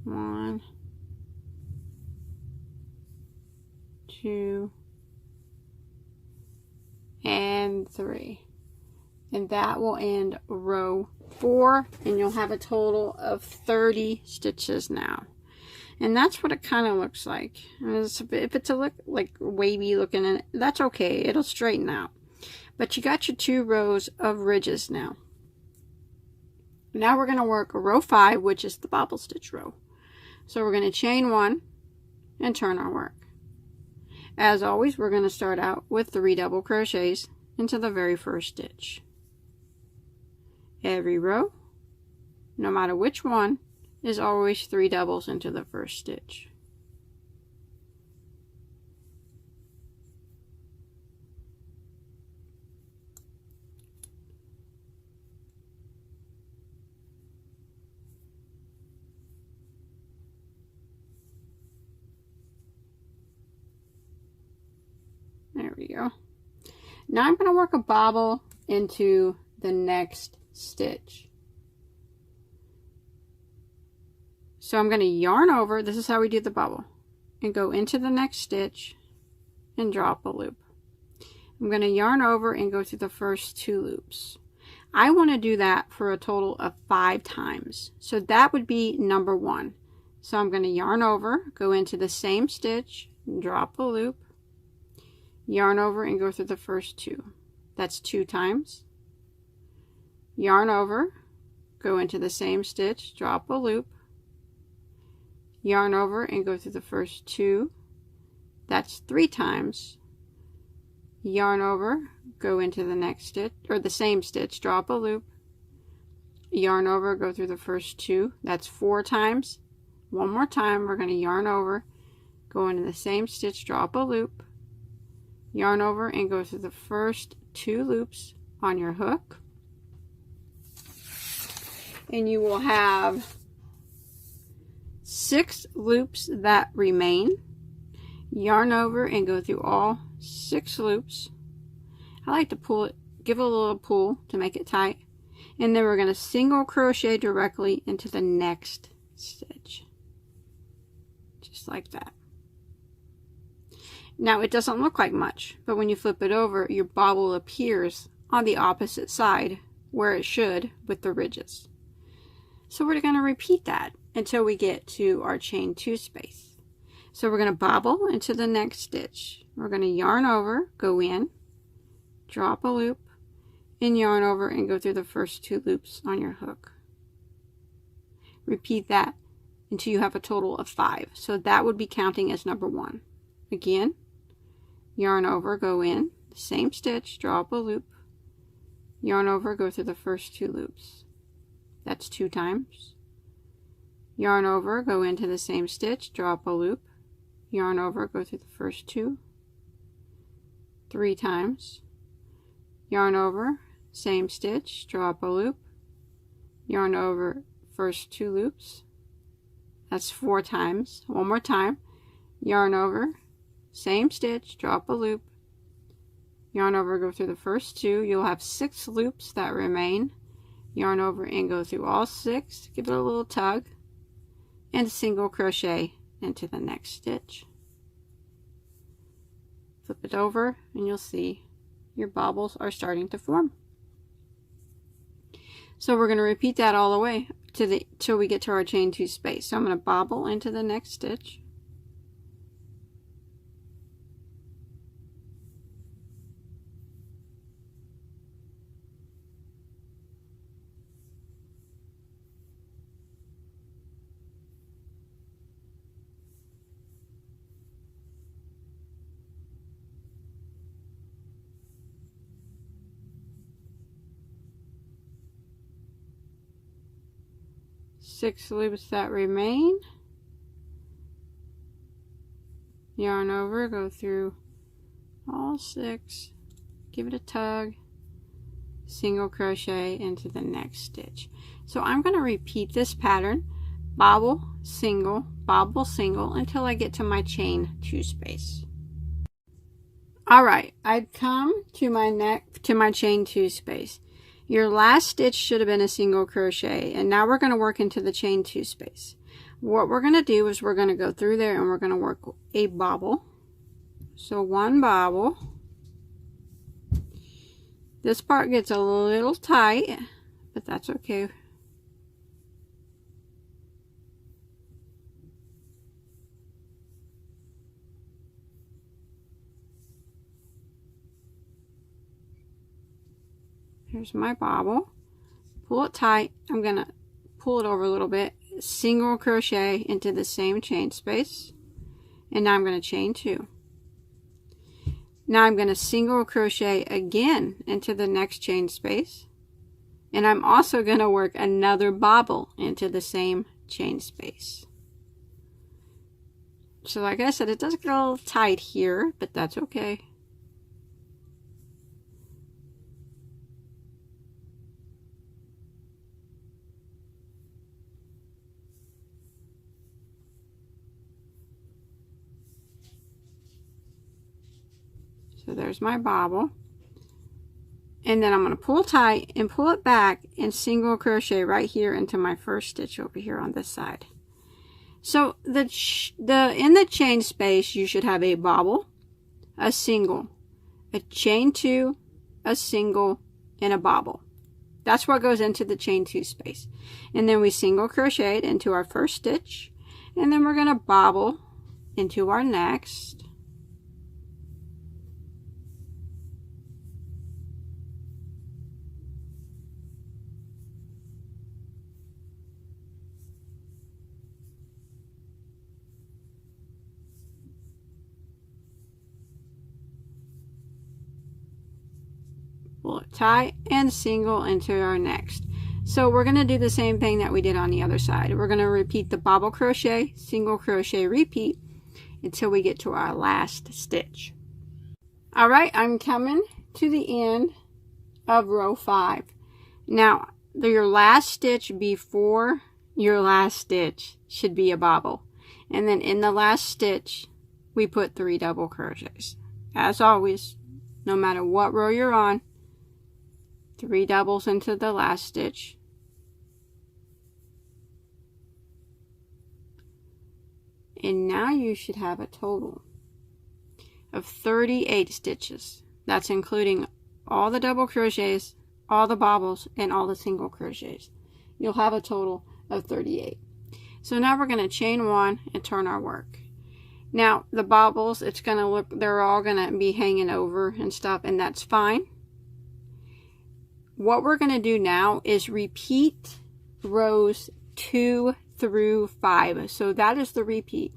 One, 2, and 3. And that will end row 4, and you'll have a total of 30 stitches now. And that's what it kind of looks like. If it's a look like wavy looking, and that's okay, it'll straighten out. But you got your 2 rows of ridges now. Now we're going to work row 5, which is the bobble stitch row. So we're going to chain 1 and turn our work. As always, we're going to start out with 3 double crochets into the very first stitch. Every row, no matter which one, is always 3 doubles into the first stitch. There we go. Now I'm going to work a bobble into the next stitch. So I'm going to yarn over, this is how we do the bobble, and go into the next stitch and drop a loop. I'm going to yarn over and go through the first 2 loops. I want to do that for a total of 5 times. So that would be number 1. So I'm going to yarn over, go into the same stitch, drop a loop, yarn over and go through the first 2. That's 2 times. Yarn over, go into the same stitch, drop a loop, yarn over and go through the first 2. That's 3 times. Yarn over, go into the next stitch, or the same stitch, drop a loop, yarn over, go through the first 2. That's 4 times. One more time, we're going to yarn over, go into the same stitch, drop a loop, yarn over and go through the first 2 loops on your hook, and you will have 6 loops that remain. Yarn over and go through all 6 loops. I like to pull it, give it a little pull to make it tight, and then we're going to single crochet directly into the next stitch, just like that. Now it doesn't look like much, but when you flip it over, your bobble appears on the opposite side where it should with the ridges. So we're going to repeat that until we get to our chain 2 space. So we're going to bobble into the next stitch. We're going to yarn over, go in, drop a loop, and yarn over and go through the first 2 loops on your hook. Repeat that until you have a total of 5. So that would be counting as number 1. Again, yarn over, go in, same stitch, draw up a loop, yarn over, go through the first 2 loops. That's 2 times. Yarn over, go into the same stitch, draw up a loop, yarn over, go through the first 2, 3 times. Yarn over, same stitch, draw up a loop, yarn over, first 2 loops. That's 4 times. One more time. Yarn over, same stitch, draw up a loop, yarn over, go through the first 2. You'll have 6 loops that remain. Yarn over and go through all 6. Give it a little tug and single crochet into the next stitch. Flip it over and you'll see your bobbles are starting to form. So we're going to repeat that all the way till we get to our chain 2 space. So I'm going to bobble into the next stitch. Six loops that remain. Yarn over, go through all 6, give it a tug, single crochet into the next stitch. So I'm going to repeat this pattern, bobble, single, until I get to my chain 2 space. Alright, I'd come to my chain 2 space. Your last stitch should have been a single crochet, and now we're going to work into the chain 2 space. What we're going to do is we're going to go through there and we're going to work a bobble. So 1 bobble. This part gets a little tight, but that's okay. Here's my bobble. Pull it tight. I'm going to pull it over a little bit. Single crochet into the same chain space. And now I'm going to chain 2. Now I'm going to single crochet again into the next chain space. And I'm also going to work another bobble into the same chain space. So like I said, it does get a little tight here, but that's okay. So there's my bobble. And then I'm going to pull tight and pull it back and single crochet right here into my first stitch over here on this side. So in the chain space you should have a bobble, a single, a chain 2, a single, and a bobble. That's what goes into the chain 2 space. And then we single crochet it into our first stitch, and then we're going to bobble into our next. Pull it tight and single into our next. So we're going to do the same thing that we did on the other side. We're going to repeat the bobble crochet, single crochet, repeat until we get to our last stitch. Alright, I'm coming to the end of row 5. Now your last stitch before your last stitch should be a bobble, and then in the last stitch we put 3 double crochets. As always, no matter what row you're on, 3 doubles into the last stitch, and now you should have a total of 38 stitches. That's including all the double crochets, all the bobbles, and all the single crochets. You'll have a total of 38. So now we're going to chain 1 and turn our work. Now the bobbles, it's going to look, they're all going to be hanging over and stuff, and that's fine. What we're going to do now is repeat rows 2 through 5. So that is the repeat.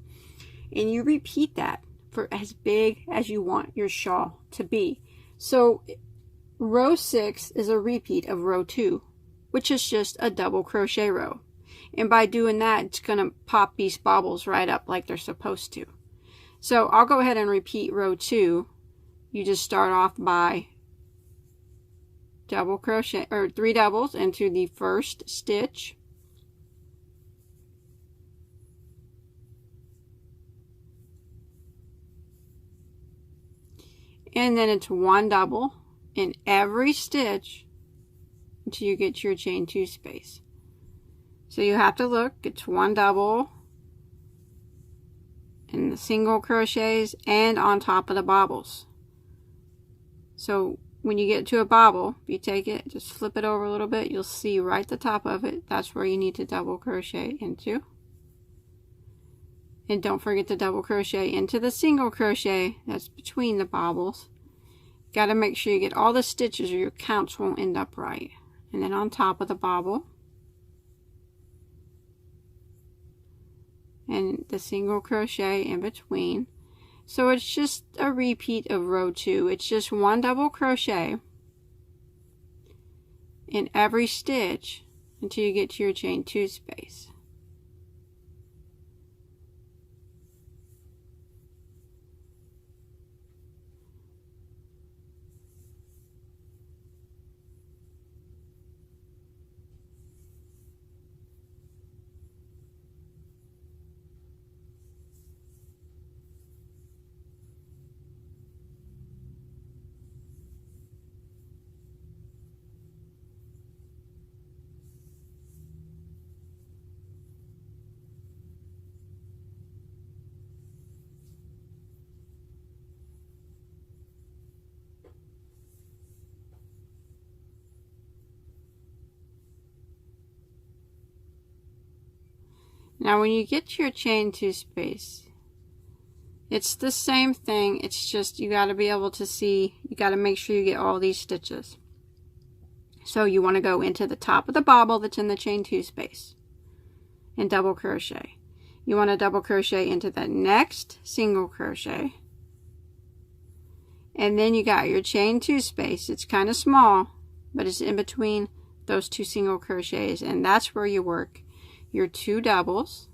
And you repeat that for as big as you want your shawl to be. So row 6 is a repeat of row 2, which is just a double crochet row. And by doing that, it's going to pop these bobbles right up like they're supposed to. So I'll go ahead and repeat row 2. You just start off by double crochet or 3 doubles into the first stitch. And then it's 1 double in every stitch until you get to your chain 2 space. So you have to look, it's 1 double in the single crochets and on top of the bobbles. So when you get to a bobble, you take it, just flip it over a little bit, you'll see right at the top of it, that's where you need to double crochet into. And don't forget to double crochet into the single crochet that's between the bobbles. Got to make sure you get all the stitches or your counts won't end up right. And then on top of the bobble. And the single crochet in between. So it's just a repeat of row 2. It's just 1 double crochet in every stitch until you get to your chain 2 space. Now when you get to your chain 2 space, it's the same thing, it's just you got to be able to see, you got to make sure you get all these stitches. So you want to go into the top of the bobble that's in the chain 2 space and double crochet. You want to double crochet into the next single crochet. And then you got your chain 2 space. It's kind of small, but it's in between those 2 single crochets, and that's where you work your 2 doubles,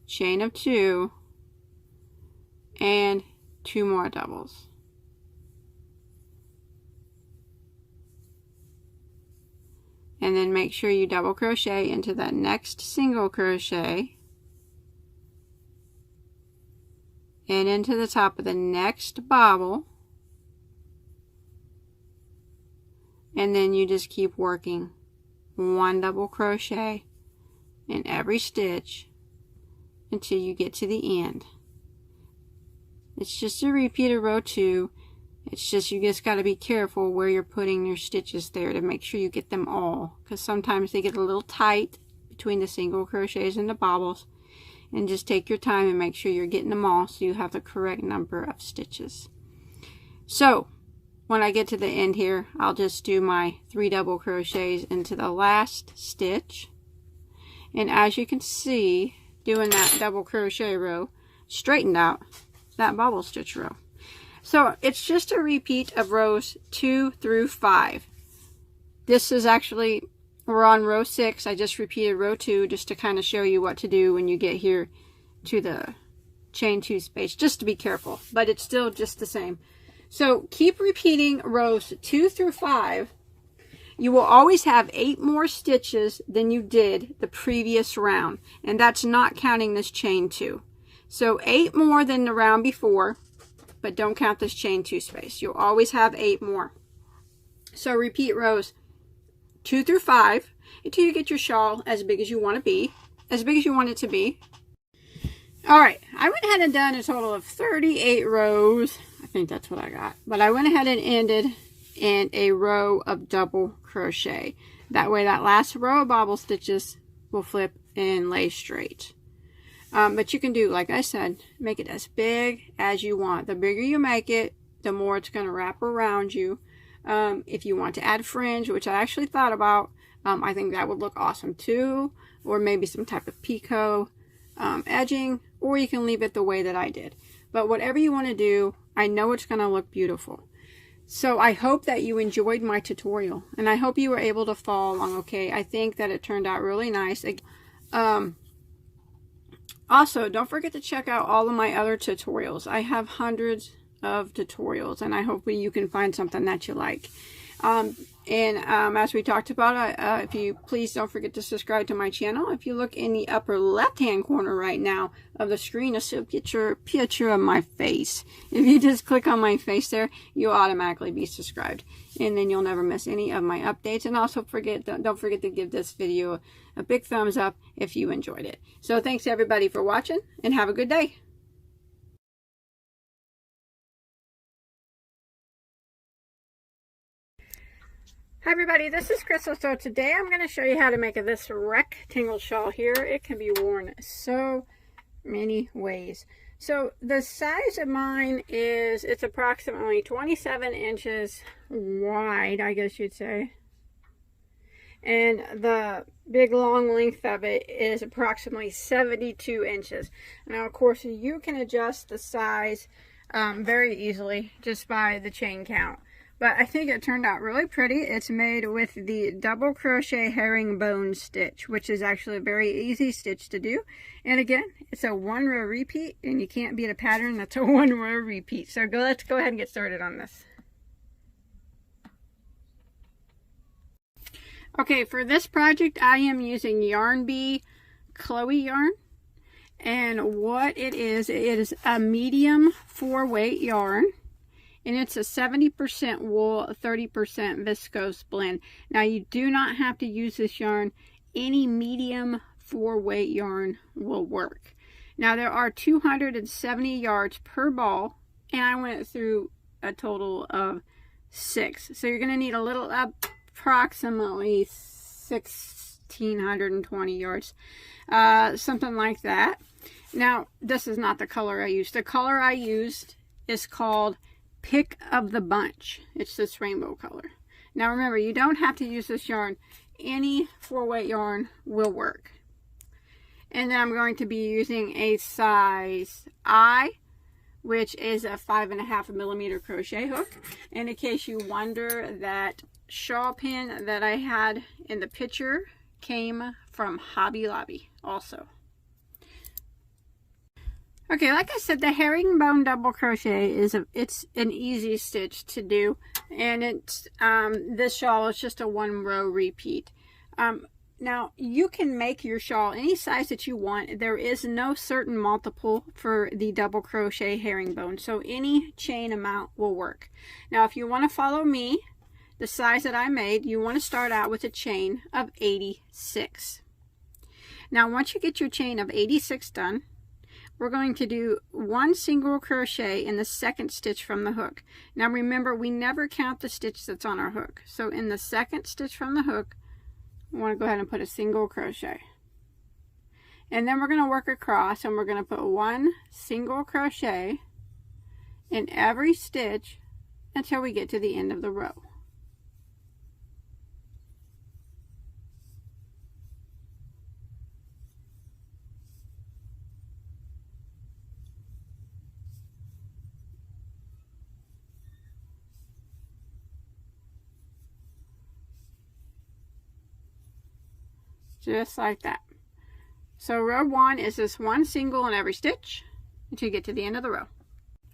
chain of 2, and 2 more doubles. And then make sure you double crochet into that next single crochet and into the top of the next bobble. And then you just keep working 1 double crochet in every stitch until you get to the end. It's just a repeat of row 2. It's just you just got to be careful where you're putting your stitches there to make sure you get them all, because sometimes they get a little tight between the single crochets and the bobbles. And just take your time and make sure you're getting them all so you have the correct number of stitches. So when I get to the end here, I'll just do my 3 double crochets into the last stitch. And as you can see, doing that double crochet row straightened out that bobble stitch row. So it's just a repeat of rows 2 through 5. This is actually, we're on row 6. I just repeated row 2 just to kind of show you what to do when you get here to the chain 2 space, just to be careful, but it's still just the same. So keep repeating rows 2 through 5. You will always have 8 more stitches than you did the previous round, and that's not counting this chain 2. So 8 more than the round before, but don't count this chain 2 space. You'll always have 8 more. So repeat rows 2 through 5 until you get your shawl as big as you want to be, as big as you want it to be. All right, I went ahead and done a total of 38 rows. I think that's what I got. But I went ahead and ended in a row of double crochet. That way that last row of bobble stitches will flip and lay straight. But you can do, like I said, make it as big as you want. The bigger you make it, the more it's going to wrap around you. If you want to add fringe, which I actually thought about, I think that would look awesome too. Or maybe some type of picot edging, or you can leave it the way that I did. But whatever you want to do, I know it's going to look beautiful. So I hope that you enjoyed my tutorial, and I hope you were able to follow along okay. I think that it turned out really nice. Also, don't forget to check out all of my other tutorials. I have hundreds of tutorials, and I hope you can find something that you like. As we talked about, if you please don't forget to subscribe to my channel. If you look in the upper left hand corner right now of the screen, you'll see a picture of my face. If you just click on my face there, you'll automatically be subscribed, and then you'll never miss any of my updates. And also don't forget to give this video a big thumbs up if you enjoyed it. So thanks everybody for watching, and have a good day. Hi everybody, this is Crystal. So today I'm going to show you how to make this rectangle shawl here. It can be worn so many ways. So the size of mine is, it's approximately 27 inches wide, I guess you'd say. And the big long length of it is approximately 72 inches. Now of course you can adjust the size very easily just by the chain count. But I think it turned out really pretty. It's made with the double crochet herringbone stitch, which is actually a very easy stitch to do. And again, it's a 1 row repeat, and you can't beat a pattern that's a 1 row repeat. So let's go ahead and get started on this. Okay, for this project, I am using Yarn Bee Chloe yarn. And what it is a medium 4-weight yarn. And it's a 70% wool, 30% viscose blend. Now you do not have to use this yarn. Any medium 4-weight yarn will work. Now there are 270 yards per ball, and I went through a total of 6. So you're going to need a little, approximately 1,620 yards, something like that. Now this is not the color I used. The color I used is called Pick of the Bunch. It's this rainbow color. Now remember, you don't have to use this yarn. Any 4-weight yarn will work. And then I'm going to be using a size I, which is a 5.5 millimeter crochet hook. And in case you wonder, that shawl pin that I had in the picture came from Hobby Lobby also. Okay, like I said, the herringbone double crochet it's an easy stitch to do, and it's this shawl is just a 1 row repeat. Now you can make your shawl any size that you want. There is no certain multiple for the double crochet herringbone, so any chain amount will work. Now if you want to follow me, the size that I made, you want to start out with a chain of 86. Now once you get your chain of 86 done, we're going to do 1 single crochet in the 2nd stitch from the hook. Now remember, we never count the stitch that's on our hook. So in the 2nd stitch from the hook, we want to go ahead and put a single crochet. And then we're going to work across, and we're going to put 1 single crochet in every stitch until we get to the end of the row. Just like that. So row 1 is this 1 single in every stitch until you get to the end of the row.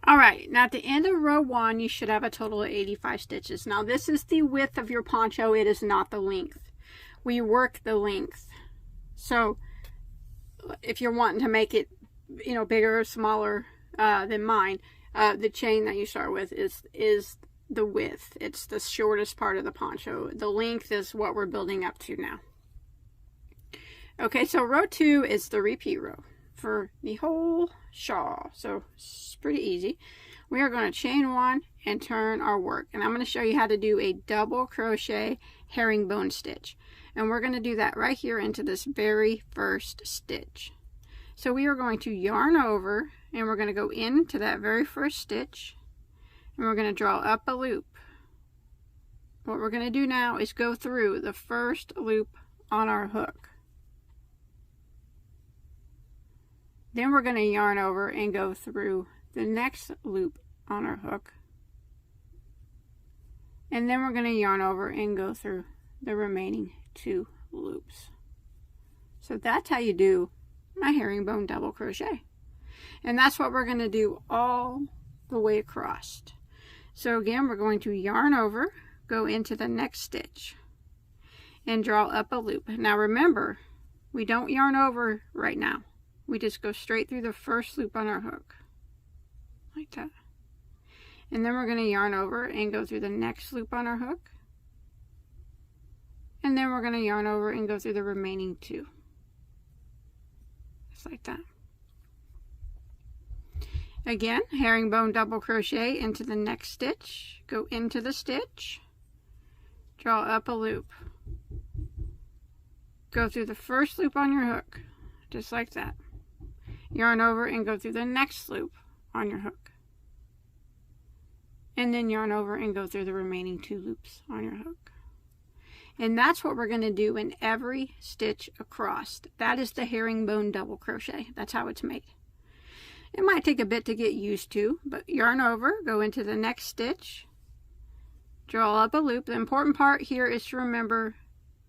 Alright, now at the end of row 1 you should have a total of 85 stitches. Now this is the width of your poncho, it is not the length. We work the length. So if you're wanting to make it, you know, bigger or smaller than mine, the chain that you start with is the width. It's the shortest part of the poncho. The length is what we're building up to now. Okay, so row 2 is the repeat row for the whole shawl. So it's pretty easy. We are going to chain 1 and turn our work. And I'm going to show you how to do a double crochet herringbone stitch. And we're going to do that right here into this very first stitch. So we are going to yarn over, and we're going to go into that very first stitch, and we're going to draw up a loop. what we're going to do now is go through the first loop on our hook. Then we're going to yarn over and go through the next loop on our hook. And then we're going to yarn over and go through the remaining 2 loops. So that's how you do a herringbone double crochet. And that's what we're going to do all the way across. So again, we're going to yarn over, go into the next stitch, and draw up a loop. Now remember, we don't yarn over right now. We just go straight through the first loop on our hook, like that. And then we're going to yarn over and go through the next loop on our hook. And then we're going to yarn over and go through the remaining 2. Just like that. Again, herringbone double crochet into the next stitch, go into the stitch, draw up a loop, go through the first loop on your hook, just like that. Yarn over and go through the next loop on your hook. And then yarn over and go through the remaining 2 loops on your hook. And that's what we're going to do in every stitch across. That is the herringbone double crochet. That's how it's made. It might take a bit to get used to, but yarn over, go into the next stitch, draw up a loop. The important part here is to remember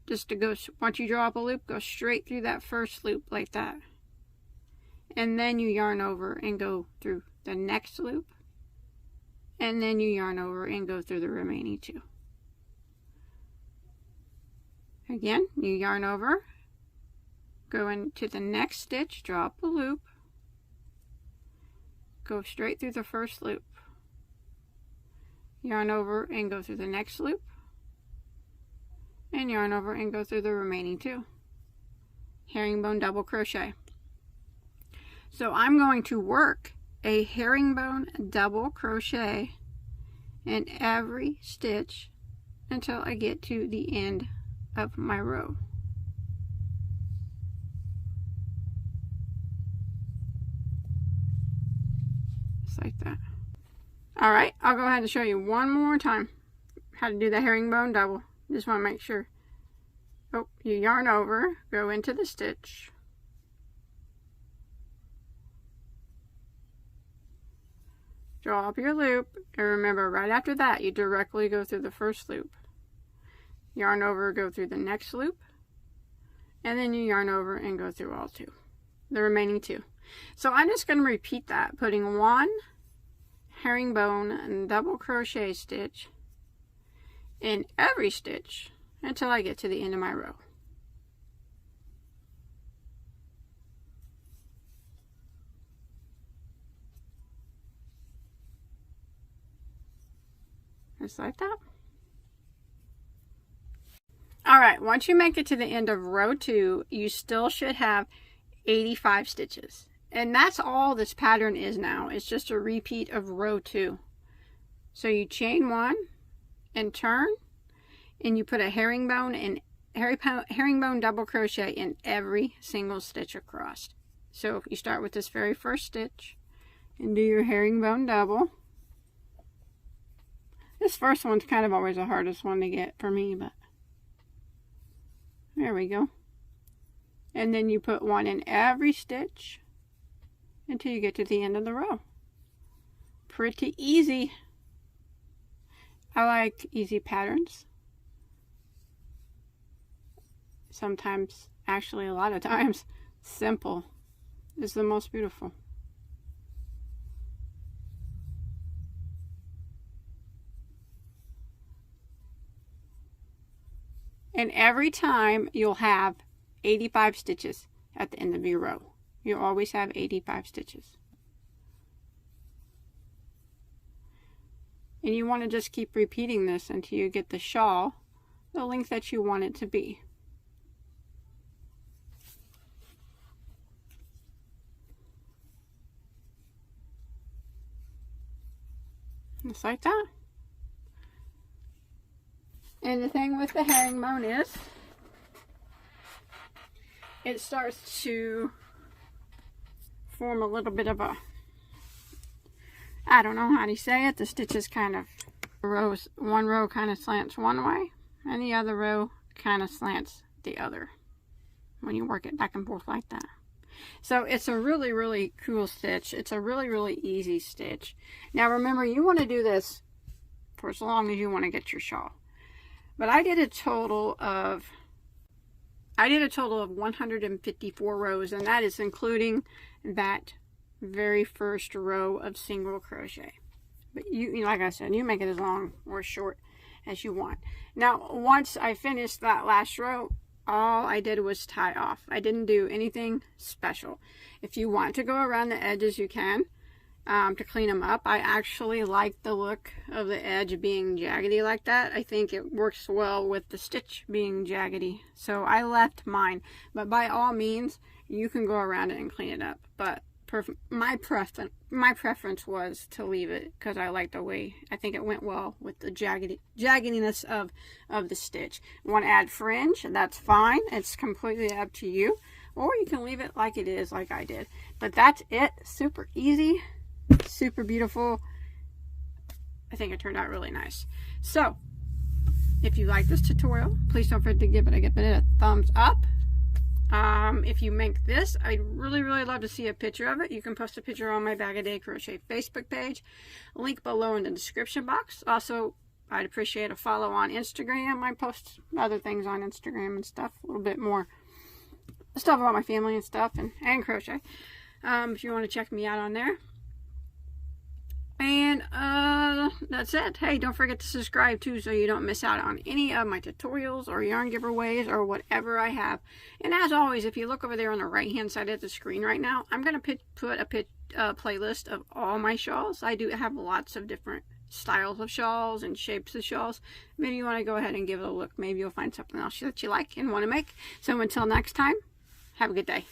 just to go, once you draw up a loop, go straight through that first loop like that. And then you yarn over and go through the next loop. And then you yarn over and go through the remaining 2. Again, you yarn over, go into the next stitch, draw up a loop, go straight through the first loop, yarn over and go through the next loop, and yarn over and go through the remaining 2. Herringbone double crochet. So I'm going to work a herringbone double crochet in every stitch until I get to the end of my row. Just like that. Alright, I'll go ahead and show you one more time how to do the herringbone double. Just want to make sure. Oh, you yarn over, go into the stitch, draw up your loop, and remember right after that you directly go through the first loop. Yarn over, go through the next loop, and then you yarn over and go through all 2, the remaining 2. So I'm just going to repeat that, putting 1 herringbone and double crochet stitch in every stitch until I get to the end of my row. Just like that. Alright, once you make it to the end of row 2, you still should have 85 stitches. And that's all this pattern is now. It's just a repeat of row 2. So you chain 1 and turn, and you put a herringbone double crochet in every single stitch across. So you start with this very first stitch and do your herringbone double. This first one's kind of always the hardest one to get for me, but there we go. And then you put 1 in every stitch until you get to the end of the row. Pretty easy. I like easy patterns. Sometimes, actually a lot of times, simple is the most beautiful. And every time you'll have 85 stitches at the end of your row. You'll always have 85 stitches. And you want to just keep repeating this until you get the shawl the length that you want it to be. Just like that. And the thing with the herringbone is it starts to form a little bit of a, I don't know how to say it, the stitches kind of One row kind of slants one way, and the other row kind of slants the other when you work it back and forth like that. So it's a really, really cool stitch. It's a really, really easy stitch. Now remember, you want to do this for as long as you want to get your shawl. But I did a total of 154 rows, and that is including that very first row of single crochet. But you like I said, you make it as long or short as you want. Now, once I finished that last row, all I did was tie off. I didn't do anything special. If you want to go around the edges, you can to clean them up. I actually like the look of the edge being jaggedy like that. I think it works well with the stitch being jaggedy. So I left mine. But by all means, you can go around it and clean it up. But my preference was to leave it because I like the way, I think it went well with the jaggediness of the stitch. Want to add fringe? That's fine. It's completely up to you. Or you can leave it like it is, like I did. But that's it. Super easy. Super beautiful. I think it turned out really nice. So, if you like this tutorial, please don't forget to give it a thumbs up. If you make this, I'd really, really love to see a picture of it. You can post a picture on my Bagoday Crochet Facebook page. Link below in the description box. Also, I'd appreciate a follow on Instagram. I post other things on Instagram and stuff. A little bit more stuff about my family and stuff and crochet. If you want to check me out on there. And that's it. Hey, don't forget to subscribe too so you don't miss out on any of my tutorials or yarn giveaways or whatever I have. And as always, if you look over there on the right hand side of the screen right now, I'm going to put a playlist of all my shawls. I do have lots of different styles of shawls and shapes of shawls. Maybe you want to go ahead and give it a look. Maybe you'll find something else that you like and want to make. So until next time, have a good day.